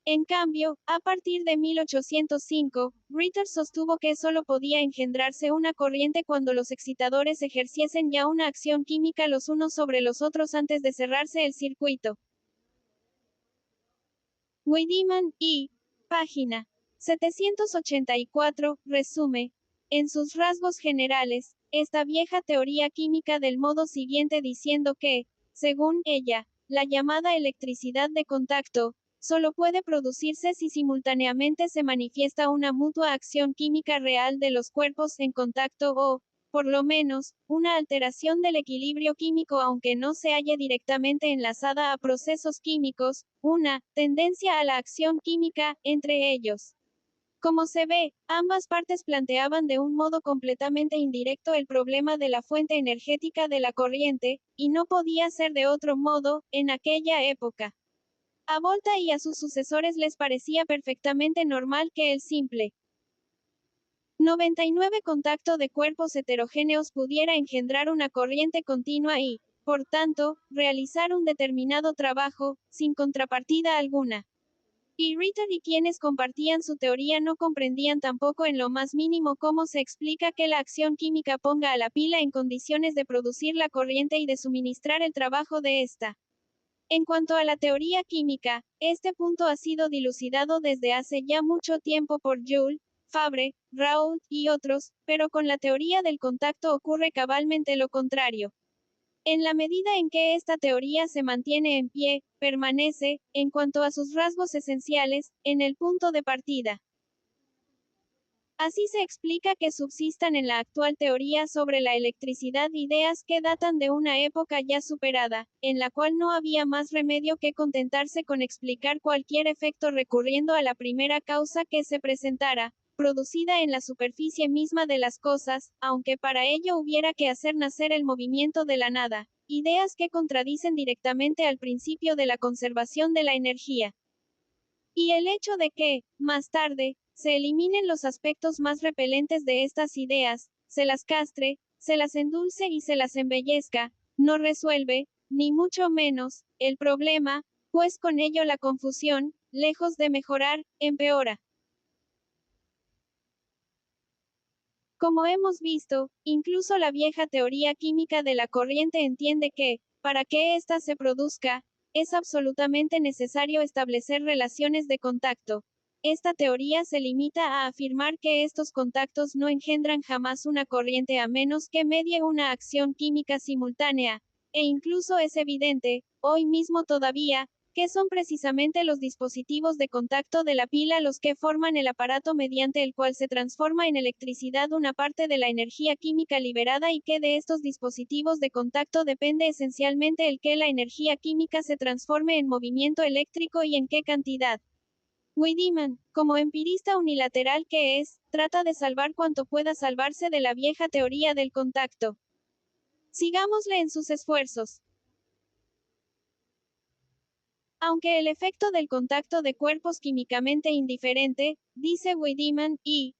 En cambio, a partir de 1805, Ritter sostuvo que solo podía engendrarse una corriente cuando los excitadores ejerciesen ya una acción química los unos sobre los otros antes de cerrarse el circuito. Wiedemann, y. Página 784, resume, en sus rasgos generales, esta vieja teoría química del modo siguiente diciendo que, según ella, la llamada electricidad de contacto, solo puede producirse si simultáneamente se manifiesta una mutua acción química real de los cuerpos en contacto o, por lo menos, una alteración del equilibrio químico aunque no se halle directamente enlazada a procesos químicos, una tendencia a la acción química entre ellos. Como se ve, ambas partes planteaban de un modo completamente indirecto el problema de la fuente energética de la corriente, y no podía ser de otro modo, en aquella época. A Volta y a sus sucesores les parecía perfectamente normal que el simple 99 contacto de cuerpos heterogéneos pudiera engendrar una corriente continua y, por tanto, realizar un determinado trabajo, sin contrapartida alguna. Y Ritter y quienes compartían su teoría no comprendían tampoco en lo más mínimo cómo se explica que la acción química ponga a la pila en condiciones de producir la corriente y de suministrar el trabajo de esta. En cuanto a la teoría química, este punto ha sido dilucidado desde hace ya mucho tiempo por Joule, Fabre, Raoult y otros, pero con la teoría del contacto ocurre cabalmente lo contrario. En la medida en que esta teoría se mantiene en pie, permanece, en cuanto a sus rasgos esenciales, en el punto de partida. Así se explica que subsistan en la actual teoría sobre la electricidad ideas que datan de una época ya superada, en la cual no había más remedio que contentarse con explicar cualquier efecto recurriendo a la primera causa que se presentara, producida en la superficie misma de las cosas, aunque para ello hubiera que hacer nacer el movimiento de la nada, ideas que contradicen directamente al principio de la conservación de la energía. Y el hecho de que, más tarde, se eliminen los aspectos más repelentes de estas ideas, se las castre, se las endulce y se las embellezca, no resuelve, ni mucho menos, el problema, pues con ello la confusión, lejos de mejorar, empeora. Como hemos visto, incluso la vieja teoría química de la corriente entiende que, para que ésta se produzca, es absolutamente necesario establecer relaciones de contacto. Esta teoría se limita a afirmar que estos contactos no engendran jamás una corriente a menos que medie una acción química simultánea, e incluso es evidente, hoy mismo todavía, que son precisamente los dispositivos de contacto de la pila los que forman el aparato mediante el cual se transforma en electricidad una parte de la energía química liberada y que de estos dispositivos de contacto depende esencialmente el que la energía química se transforme en movimiento eléctrico y en qué cantidad. Wiedemann, como empirista unilateral que es, trata de salvar cuanto pueda salvarse de la vieja teoría del contacto. Sigámosle en sus esfuerzos. Aunque el efecto del contacto de cuerpos químicamente indiferente, dice Wiedemann, y.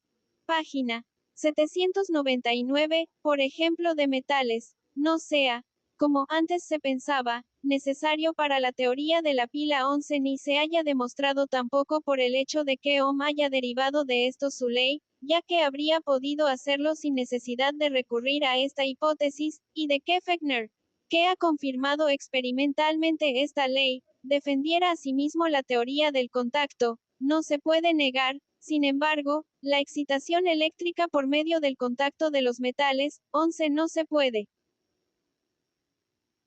Página 799, por ejemplo de metales, no sea, como antes se pensaba, necesario para la teoría de la pila 11 ni se haya demostrado tampoco por el hecho de que Ohm haya derivado de esto su ley, ya que habría podido hacerlo sin necesidad de recurrir a esta hipótesis, y de que Fechner, que ha confirmado experimentalmente esta ley, defendiera asimismo la teoría del contacto, no se puede negar, sin embargo, la excitación eléctrica por medio del contacto de los metales, 11 no se puede.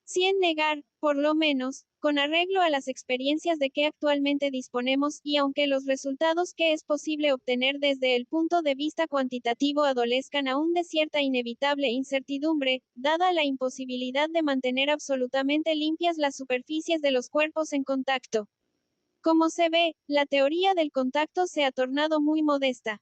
Sin negar, por lo menos, con arreglo a las experiencias de que actualmente disponemos, y aunque los resultados que es posible obtener desde el punto de vista cuantitativo adolezcan aún de cierta inevitable incertidumbre, dada la imposibilidad de mantener absolutamente limpias las superficies de los cuerpos en contacto. Como se ve, la teoría del contacto se ha tornado muy modesta.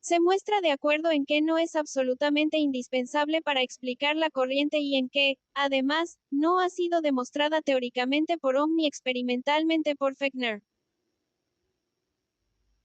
Se muestra de acuerdo en que no es absolutamente indispensable para explicar la corriente y en que, además, no ha sido demostrada teóricamente por Ohm ni experimentalmente por Fechner.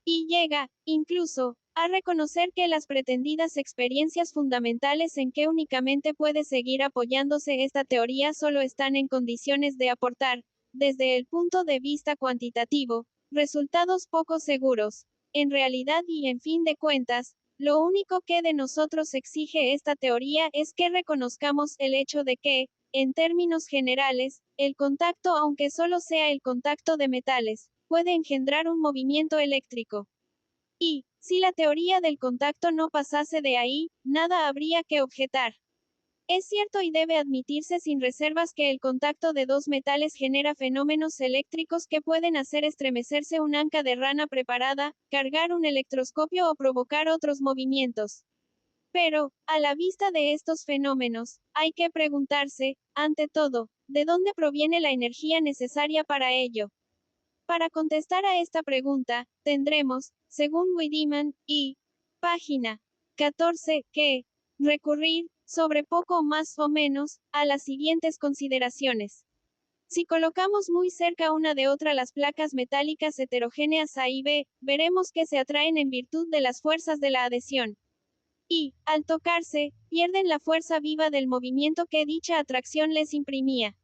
Y llega, incluso, a reconocer que las pretendidas experiencias fundamentales en que únicamente puede seguir apoyándose esta teoría solo están en condiciones de aportar, desde el punto de vista cuantitativo, resultados poco seguros. En realidad y en fin de cuentas, lo único que de nosotros exige esta teoría es que reconozcamos el hecho de que, en términos generales, el contacto, aunque solo sea el contacto de metales, puede engendrar un movimiento eléctrico. Y, si la teoría del contacto no pasase de ahí, nada habría que objetar. Es cierto y debe admitirse sin reservas que el contacto de dos metales genera fenómenos eléctricos que pueden hacer estremecerse un anca de rana preparada, cargar un electroscopio o provocar otros movimientos. Pero, a la vista de estos fenómenos, hay que preguntarse, ante todo, ¿de dónde proviene la energía necesaria para ello? Para contestar a esta pregunta, tendremos, según Wiedemann, y página 14, que recurrir, sobre poco más o menos, a las siguientes consideraciones. Si colocamos muy cerca una de otra las placas metálicas heterogéneas A y B, veremos que se atraen en virtud de las fuerzas de la adhesión. Y, al tocarse, pierden la fuerza viva del movimiento que dicha atracción les imprimía.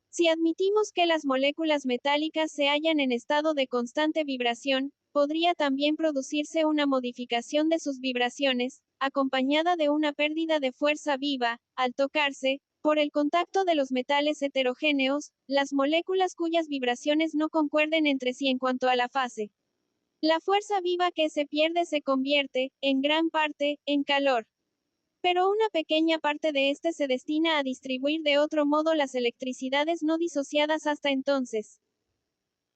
Si admitimos que las moléculas metálicas se hallan en estado de constante vibración, podría también producirse una modificación de sus vibraciones, acompañada de una pérdida de fuerza viva, al tocarse, por el contacto de los metales heterogéneos, las moléculas cuyas vibraciones no concuerden entre sí en cuanto a la fase. La fuerza viva que se pierde se convierte, en gran parte, en calor. Pero una pequeña parte de este se destina a distribuir de otro modo las electricidades no disociadas hasta entonces.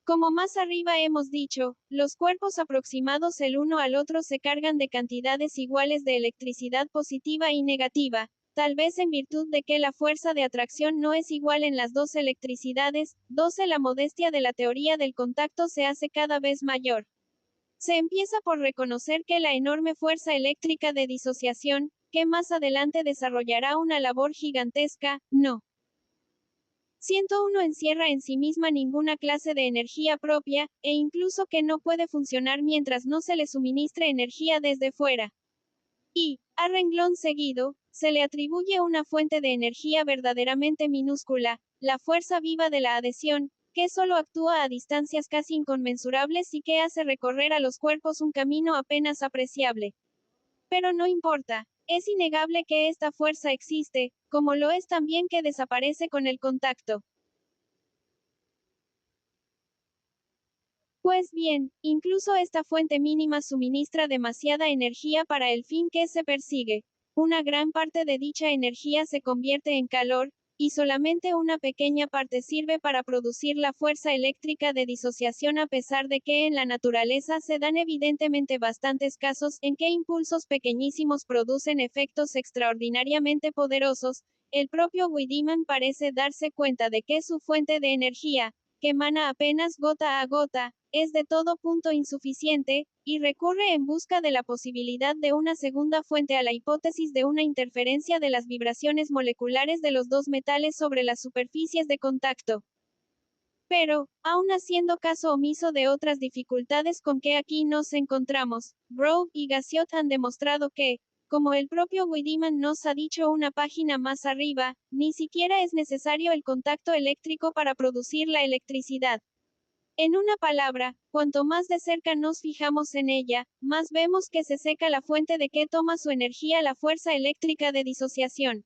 Como más arriba hemos dicho, los cuerpos aproximados el uno al otro se cargan de cantidades iguales de electricidad positiva y negativa, tal vez en virtud de que la fuerza de atracción no es igual en las dos electricidades. 12. La modestia de la teoría del contacto se hace cada vez mayor. Se empieza por reconocer que la enorme fuerza eléctrica de disociación, que más adelante desarrollará una labor gigantesca, no. 101 encierra en sí misma ninguna clase de energía propia, e incluso que no puede funcionar mientras no se le suministre energía desde fuera. Y, a renglón seguido, se le atribuye una fuente de energía verdaderamente minúscula, la fuerza viva de la adhesión, que solo actúa a distancias casi inconmensurables y que hace recorrer a los cuerpos un camino apenas apreciable. Pero no importa, es innegable que esta fuerza existe, como lo es también que desaparece con el contacto. Pues bien, incluso esta fuente mínima suministra demasiada energía para el fin que se persigue. Una gran parte de dicha energía se convierte en calor, y solamente una pequeña parte sirve para producir la fuerza eléctrica de disociación, a pesar de que en la naturaleza se dan evidentemente bastantes casos en que impulsos pequeñísimos producen efectos extraordinariamente poderosos. El propio Wiedemann parece darse cuenta de que su fuente de energía, que emana apenas gota a gota, es de todo punto insuficiente, y recurre en busca de la posibilidad de una segunda fuente a la hipótesis de una interferencia de las vibraciones moleculares de los dos metales sobre las superficies de contacto. Pero, aun haciendo caso omiso de otras dificultades con que aquí nos encontramos, Grove y Gassiot han demostrado que, como el propio Wiedemann nos ha dicho una página más arriba, ni siquiera es necesario el contacto eléctrico para producir la electricidad. En una palabra, cuanto más de cerca nos fijamos en ella, más vemos que se seca la fuente de que toma su energía la fuerza eléctrica de disociación.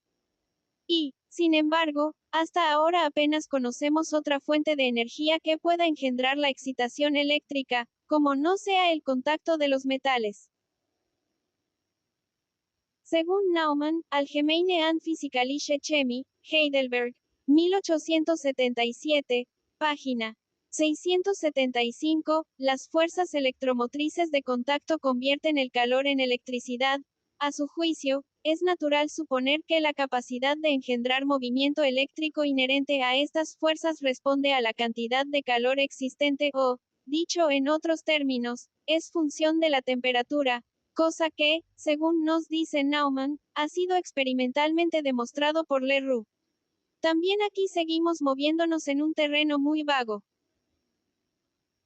Y, sin embargo, hasta ahora apenas conocemos otra fuente de energía que pueda engendrar la excitación eléctrica, como no sea el contacto de los metales. Según Naumann, Allgemeine und Physikalische Chemie, Heidelberg, 1877, página 675, las fuerzas electromotrices de contacto convierten el calor en electricidad. A su juicio, es natural suponer que la capacidad de engendrar movimiento eléctrico inherente a estas fuerzas responde a la cantidad de calor existente o, dicho en otros términos, es función de la temperatura, cosa que, según nos dice Naumann, ha sido experimentalmente demostrado por Leroux. También aquí seguimos moviéndonos en un terreno muy vago.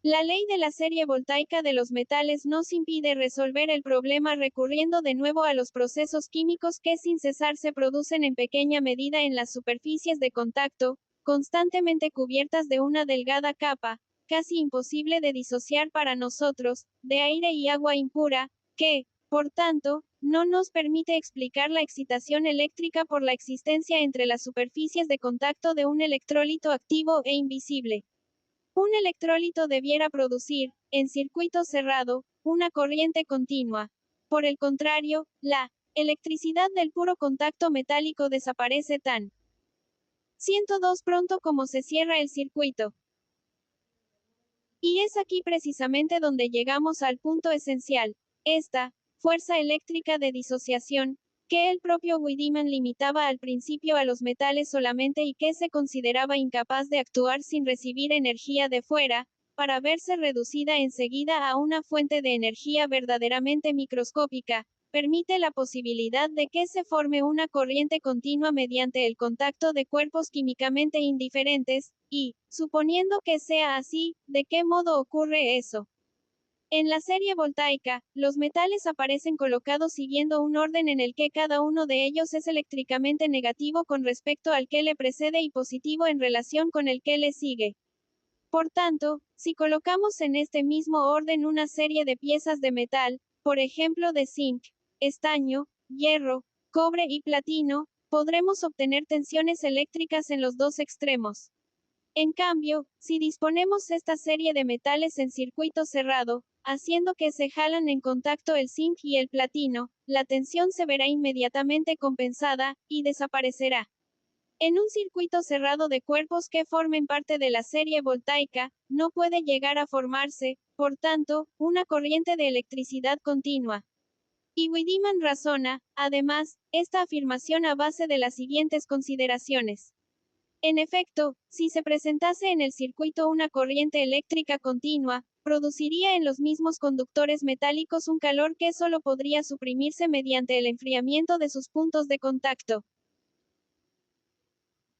La ley de la serie voltaica de los metales nos impide resolver el problema recurriendo de nuevo a los procesos químicos que sin cesar se producen en pequeña medida en las superficies de contacto, constantemente cubiertas de una delgada capa, casi imposible de disociar para nosotros, de aire y agua impura, que, por tanto, no nos permite explicar la excitación eléctrica por la existencia entre las superficies de contacto de un electrolito activo e invisible. Un electrolito debiera producir, en circuito cerrado, una corriente continua. Por el contrario, la electricidad del puro contacto metálico desaparece tan 102 pronto como se cierra el circuito. Y es aquí precisamente donde llegamos al punto esencial. Esta fuerza eléctrica de disociación, que el propio Wiedemann limitaba al principio a los metales solamente y que se consideraba incapaz de actuar sin recibir energía de fuera, para verse reducida enseguida a una fuente de energía verdaderamente microscópica, permite la posibilidad de que se forme una corriente continua mediante el contacto de cuerpos químicamente indiferentes, y, suponiendo que sea así, ¿de qué modo ocurre eso? En la serie voltaica, los metales aparecen colocados siguiendo un orden en el que cada uno de ellos es eléctricamente negativo con respecto al que le precede y positivo en relación con el que le sigue. Por tanto, si colocamos en este mismo orden una serie de piezas de metal, por ejemplo de zinc, estaño, hierro, cobre y platino, podremos obtener tensiones eléctricas en los dos extremos. En cambio, si disponemos esta serie de metales en circuito cerrado, haciendo que se jalan en contacto el zinc y el platino, la tensión se verá inmediatamente compensada, y desaparecerá. En un circuito cerrado de cuerpos que formen parte de la serie voltaica, no puede llegar a formarse, por tanto, una corriente de electricidad continua. Y Wiedemann razona, además, esta afirmación a base de las siguientes consideraciones. En efecto, si se presentase en el circuito una corriente eléctrica continua, produciría en los mismos conductores metálicos un calor que solo podría suprimirse mediante el enfriamiento de sus puntos de contacto.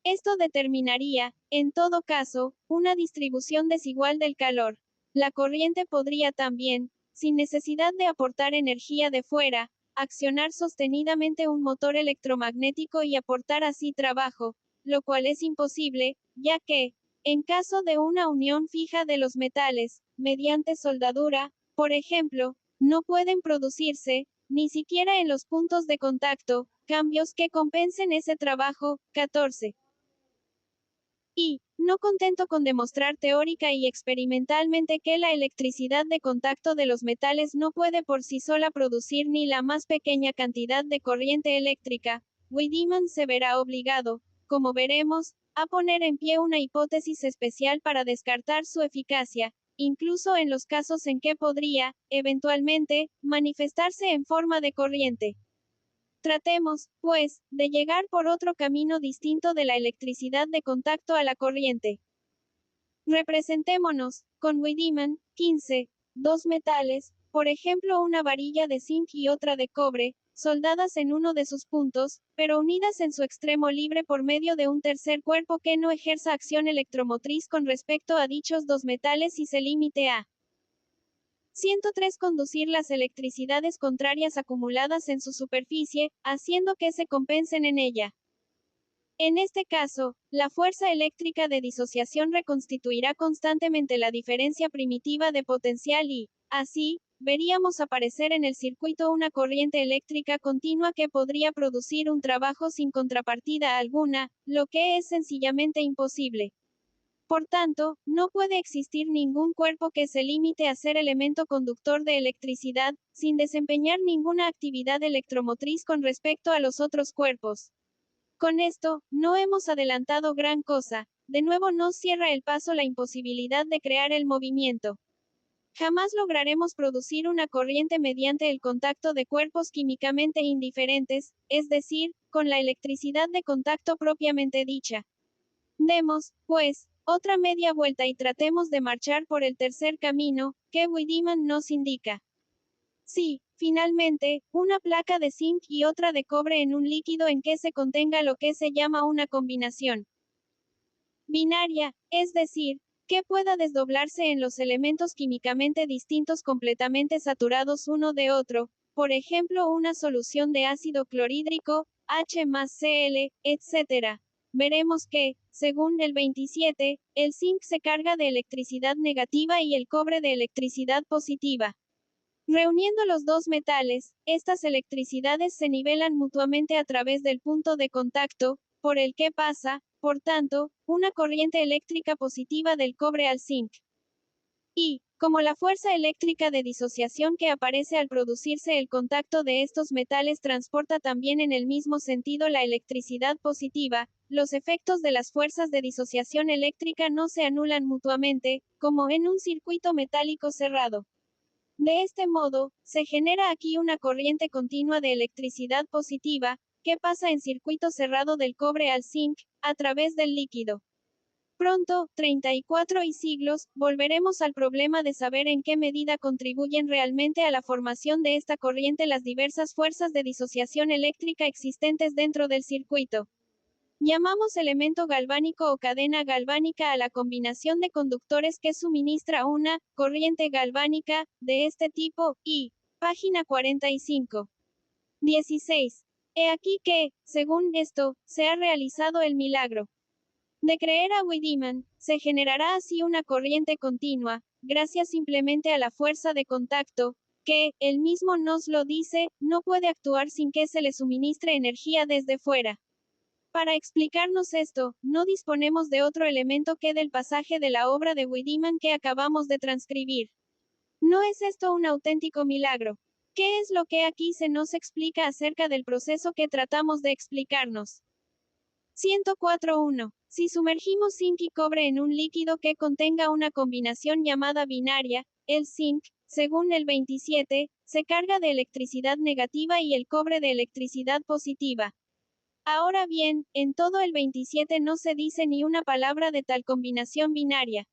Esto determinaría, en todo caso, una distribución desigual del calor. La corriente podría también, sin necesidad de aportar energía de fuera, accionar sostenidamente un motor electromagnético y aportar así trabajo, lo cual es imposible, ya que, en caso de una unión fija de los metales, mediante soldadura, por ejemplo, no pueden producirse, ni siquiera en los puntos de contacto, cambios que compensen ese trabajo. 14. Y, no contento con demostrar teórica y experimentalmente que la electricidad de contacto de los metales no puede por sí sola producir ni la más pequeña cantidad de corriente eléctrica, Wiedemann se verá obligado, como veremos, a poner en pie una hipótesis especial para descartar su eficacia, incluso en los casos en que podría, eventualmente, manifestarse en forma de corriente. Tratemos, pues, de llegar por otro camino distinto de la electricidad de contacto a la corriente. Representémonos, con Wiedemann, 15, dos metales, por ejemplo una varilla de zinc y otra de cobre, soldadas en uno de sus puntos, pero unidas en su extremo libre por medio de un tercer cuerpo que no ejerza acción electromotriz con respecto a dichos dos metales y se limite a 103. Conducir las electricidades contrarias acumuladas en su superficie, haciendo que se compensen en ella. En este caso, la fuerza eléctrica de disociación reconstituirá constantemente la diferencia primitiva de potencial y, así, veríamos aparecer en el circuito una corriente eléctrica continua que podría producir un trabajo sin contrapartida alguna, lo que es sencillamente imposible. Por tanto, no puede existir ningún cuerpo que se limite a ser elemento conductor de electricidad, sin desempeñar ninguna actividad electromotriz con respecto a los otros cuerpos. Con esto, no hemos adelantado gran cosa, de nuevo nos cierra el paso la imposibilidad de crear el movimiento. Jamás lograremos producir una corriente mediante el contacto de cuerpos químicamente indiferentes, es decir, con la electricidad de contacto propiamente dicha. Demos, pues, otra media vuelta y tratemos de marchar por el tercer camino, que Wiedemann nos indica. Sí, finalmente, una placa de zinc y otra de cobre en un líquido en que se contenga lo que se llama una combinación binaria, es decir, que pueda desdoblarse en los elementos químicamente distintos completamente saturados uno de otro, por ejemplo una solución de ácido clorhídrico, H más Cl, etc. Veremos que, según el 27, el zinc se carga de electricidad negativa y el cobre de electricidad positiva. Reuniendo los dos metales, estas electricidades se nivelan mutuamente a través del punto de contacto, por el que pasa, por tanto, una corriente eléctrica positiva del cobre al zinc. Y, como la fuerza eléctrica de disociación que aparece al producirse el contacto de estos metales transporta también en el mismo sentido la electricidad positiva, los efectos de las fuerzas de disociación eléctrica no se anulan mutuamente, como en un circuito metálico cerrado. De este modo, se genera aquí una corriente continua de electricidad positiva, que pasa en circuito cerrado del cobre al zinc, a través del líquido. Pronto, 34 y siglos, volveremos al problema de saber en qué medida contribuyen realmente a la formación de esta corriente las diversas fuerzas de disociación eléctrica existentes dentro del circuito. Llamamos elemento galvánico o cadena galvánica a la combinación de conductores que suministra una corriente galvánica de este tipo, y, página 45. 16. He aquí que, según esto, se ha realizado el milagro de creer a Wiedemann, se generará así una corriente continua, gracias simplemente a la fuerza de contacto, que, él mismo nos lo dice, no puede actuar sin que se le suministre energía desde fuera. Para explicarnos esto, no disponemos de otro elemento que del pasaje de la obra de Wiedemann que acabamos de transcribir. ¿No es esto un auténtico milagro? ¿Qué es lo que aquí se nos explica acerca del proceso que tratamos de explicarnos? 104.1. Si sumergimos zinc y cobre en un líquido que contenga una combinación llamada binaria, el zinc, según el 27, se carga de electricidad negativa y el cobre de electricidad positiva. Ahora bien, en todo el 27 no se dice ni una palabra de tal combinación binaria.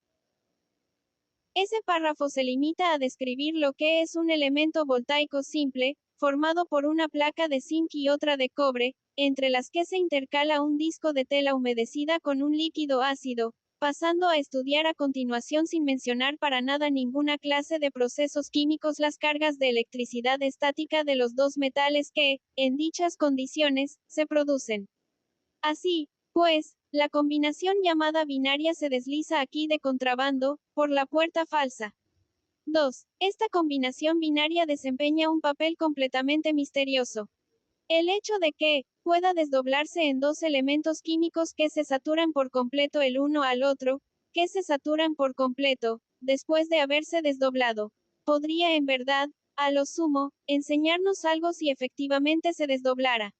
Ese párrafo se limita a describir lo que es un elemento voltaico simple, formado por una placa de zinc y otra de cobre, entre las que se intercala un disco de tela humedecida con un líquido ácido, pasando a estudiar a continuación sin mencionar para nada ninguna clase de procesos químicos las cargas de electricidad estática de los dos metales que, en dichas condiciones, se producen. Así, pues, la combinación llamada binaria se desliza aquí de contrabando, por la puerta falsa. 2. Esta combinación binaria desempeña un papel completamente misterioso. El hecho de que pueda desdoblarse en dos elementos químicos que se saturan por completo el uno al otro, que se saturan por completo, después de haberse desdoblado, podría en verdad, a lo sumo, enseñarnos algo si efectivamente se desdoblara.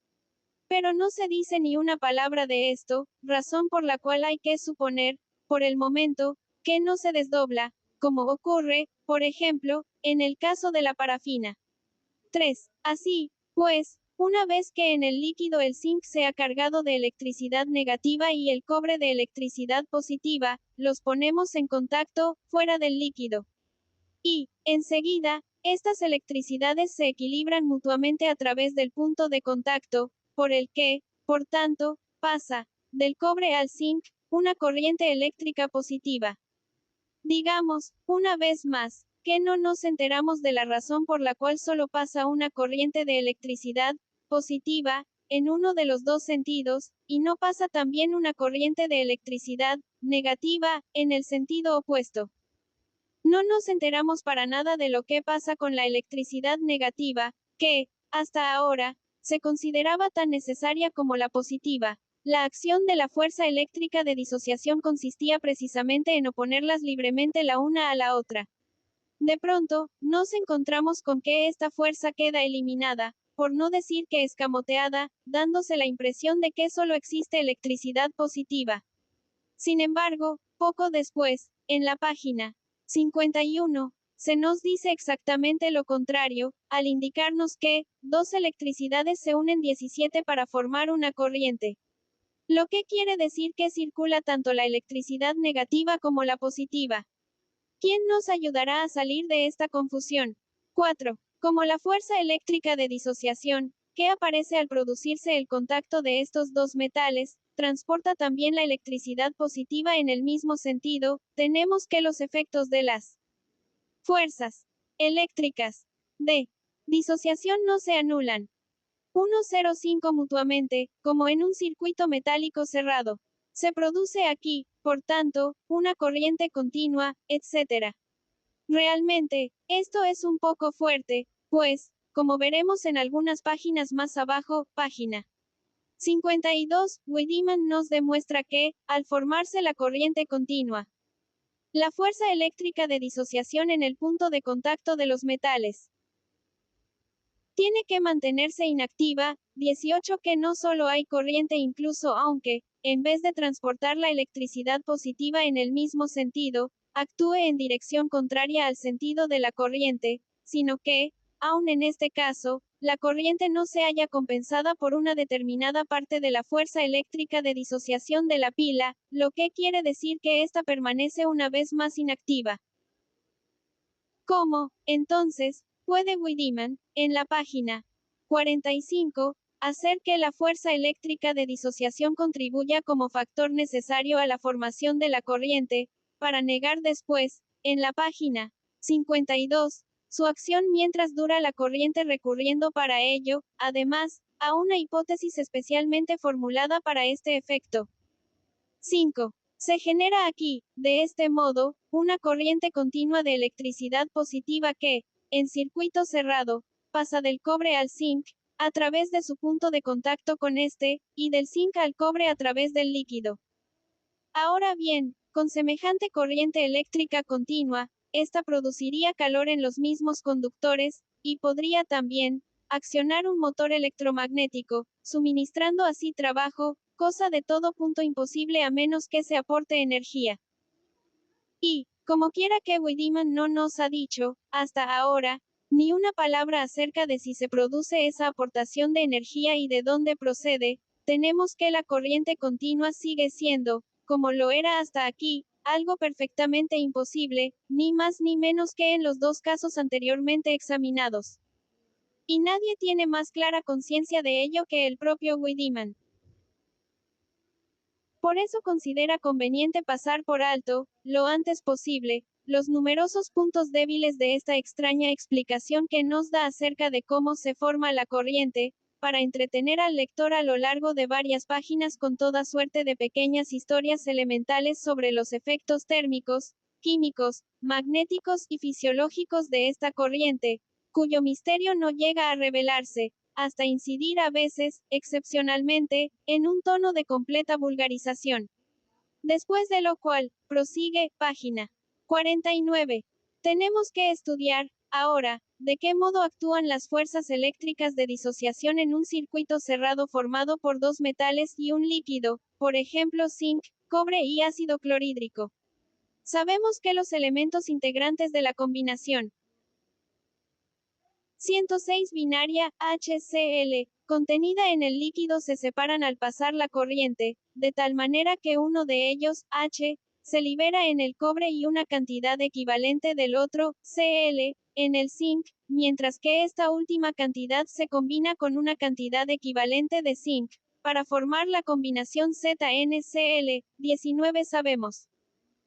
Pero no se dice ni una palabra de esto, razón por la cual hay que suponer, por el momento, que no se desdobla, como ocurre, por ejemplo, en el caso de la parafina. 3. Así, pues, una vez que en el líquido el zinc se ha cargado de electricidad negativa y el cobre de electricidad positiva, los ponemos en contacto, fuera del líquido. Y, enseguida, estas electricidades se equilibran mutuamente a través del punto de contacto, por el que, por tanto, pasa, del cobre al zinc, una corriente eléctrica positiva. Digamos, una vez más, que no nos enteramos de la razón por la cual solo pasa una corriente de electricidad positiva en uno de los dos sentidos, y no pasa también una corriente de electricidad negativa en el sentido opuesto. No nos enteramos para nada de lo que pasa con la electricidad negativa, que, hasta ahora, se consideraba tan necesaria como la positiva. La acción de la fuerza eléctrica de disociación consistía precisamente en oponerlas libremente la una a la otra. De pronto, nos encontramos con que esta fuerza queda eliminada, por no decir que escamoteada, dándose la impresión de que solo existe electricidad positiva. Sin embargo, poco después, en la página 51, se nos dice exactamente lo contrario, al indicarnos que dos electricidades se unen 17 para formar una corriente. Lo que quiere decir que circula tanto la electricidad negativa como la positiva. ¿Quién nos ayudará a salir de esta confusión? 4. Como la fuerza eléctrica de disociación, que aparece al producirse el contacto de estos dos metales, transporta también la electricidad positiva en el mismo sentido, tenemos que los efectos de las fuerzas eléctricas de disociación no se anulan. 1,05 mutuamente, como en un circuito metálico cerrado. Se produce aquí, por tanto, una corriente continua, etc. Realmente, esto es un poco fuerte, pues, como veremos en algunas páginas más abajo, página 52, Wiedemann nos demuestra que, al formarse la corriente continua, la fuerza eléctrica de disociación en el punto de contacto de los metales tiene que mantenerse inactiva. 18 que no solo hay corriente incluso aunque, en vez de transportar la electricidad positiva en el mismo sentido, actúe en dirección contraria al sentido de la corriente, sino que, aun en este caso, la corriente no se haya compensada por una determinada parte de la fuerza eléctrica de disociación de la pila, lo que quiere decir que ésta permanece una vez más inactiva. ¿Cómo, entonces, puede Wiedemann, en la página 45, hacer que la fuerza eléctrica de disociación contribuya como factor necesario a la formación de la corriente, para negar después, en la página 52, su acción mientras dura la corriente recurriendo para ello, además, a una hipótesis especialmente formulada para este efecto? 5. Se genera aquí, de este modo, una corriente continua de electricidad positiva que, en circuito cerrado, pasa del cobre al zinc, a través de su punto de contacto con este, y del zinc al cobre a través del líquido. Ahora bien, con semejante corriente eléctrica continua, esta produciría calor en los mismos conductores, y podría también accionar un motor electromagnético, suministrando así trabajo, cosa de todo punto imposible a menos que se aporte energía. Y, como quiera que Wiedemann no nos ha dicho, hasta ahora, ni una palabra acerca de si se produce esa aportación de energía y de dónde procede, tenemos que la corriente continua sigue siendo, como lo era hasta aquí, algo perfectamente imposible, ni más ni menos que en los dos casos anteriormente examinados. Y nadie tiene más clara conciencia de ello que el propio Wiedemann. Por eso considera conveniente pasar por alto, lo antes posible, los numerosos puntos débiles de esta extraña explicación que nos da acerca de cómo se forma la corriente, para entretener al lector a lo largo de varias páginas con toda suerte de pequeñas historias elementales sobre los efectos térmicos, químicos, magnéticos y fisiológicos de esta corriente, cuyo misterio no llega a revelarse, hasta incidir a veces, excepcionalmente, en un tono de completa vulgarización. Después de lo cual, prosigue, página 49. Tenemos que estudiar, ahora, de qué modo actúan las fuerzas eléctricas de disociación en un circuito cerrado formado por dos metales y un líquido, por ejemplo zinc, cobre y ácido clorhídrico. Sabemos que los elementos integrantes de la combinación 106 binaria, HCl, contenida en el líquido se separan al pasar la corriente, de tal manera que uno de ellos, H, se libera en el cobre y una cantidad equivalente del otro, Cl, en el zinc, mientras que esta última cantidad se combina con una cantidad equivalente de zinc, para formar la combinación ZnCl. 19 sabemos.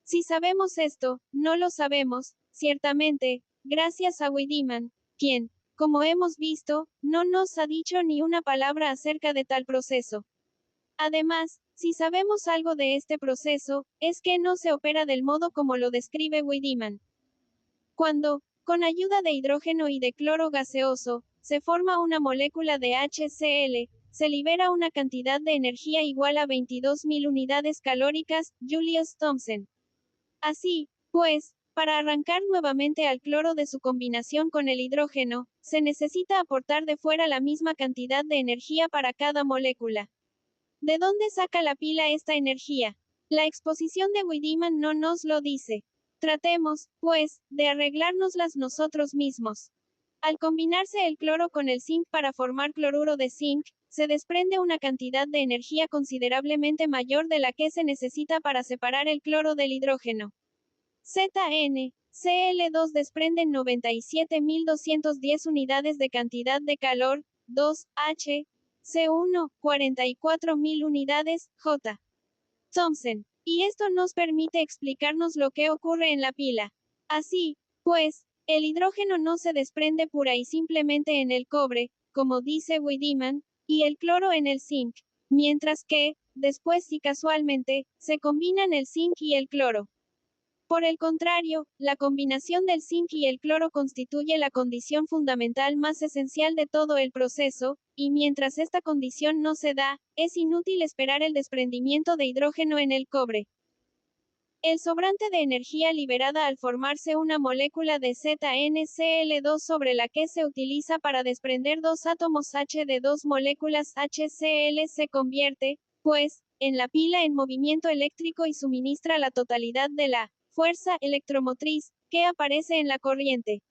Si sabemos esto, no lo sabemos, ciertamente, gracias a Wiedemann, quien, como hemos visto, no nos ha dicho ni una palabra acerca de tal proceso. Además, si sabemos algo de este proceso, es que no se opera del modo como lo describe Wiedemann. Cuando, con ayuda de hidrógeno y de cloro gaseoso, se forma una molécula de HCl, se libera una cantidad de energía igual a 22.000 unidades calóricas, Julius Thomson. Así, pues, para arrancar nuevamente al cloro de su combinación con el hidrógeno, se necesita aportar de fuera la misma cantidad de energía para cada molécula. ¿De dónde saca la pila esta energía? La exposición de Wiedemann no nos lo dice. Tratemos, pues, de arreglárnoslas nosotros mismos. Al combinarse el cloro con el zinc para formar cloruro de zinc, se desprende una cantidad de energía considerablemente mayor de la que se necesita para separar el cloro del hidrógeno. ZN, Cl2 desprenden 97.210 unidades de cantidad de calor, 2, H, C1, 44.000 unidades, J. Thomson. Y esto nos permite explicarnos lo que ocurre en la pila. Así, pues, el hidrógeno no se desprende pura y simplemente en el cobre, como dice Wiedemann, y el cloro en el zinc, mientras que, después y casualmente, se combinan el zinc y el cloro. Por el contrario, la combinación del zinc y el cloro constituye la condición fundamental más esencial de todo el proceso, y mientras esta condición no se da, es inútil esperar el desprendimiento de hidrógeno en el cobre. El sobrante de energía liberada al formarse una molécula de ZnCl2 sobre la que se utiliza para desprender dos átomos H de dos moléculas HCl se convierte, pues, en la pila en movimiento eléctrico y suministra la totalidad de la fuerza electromotriz que aparece en la corriente.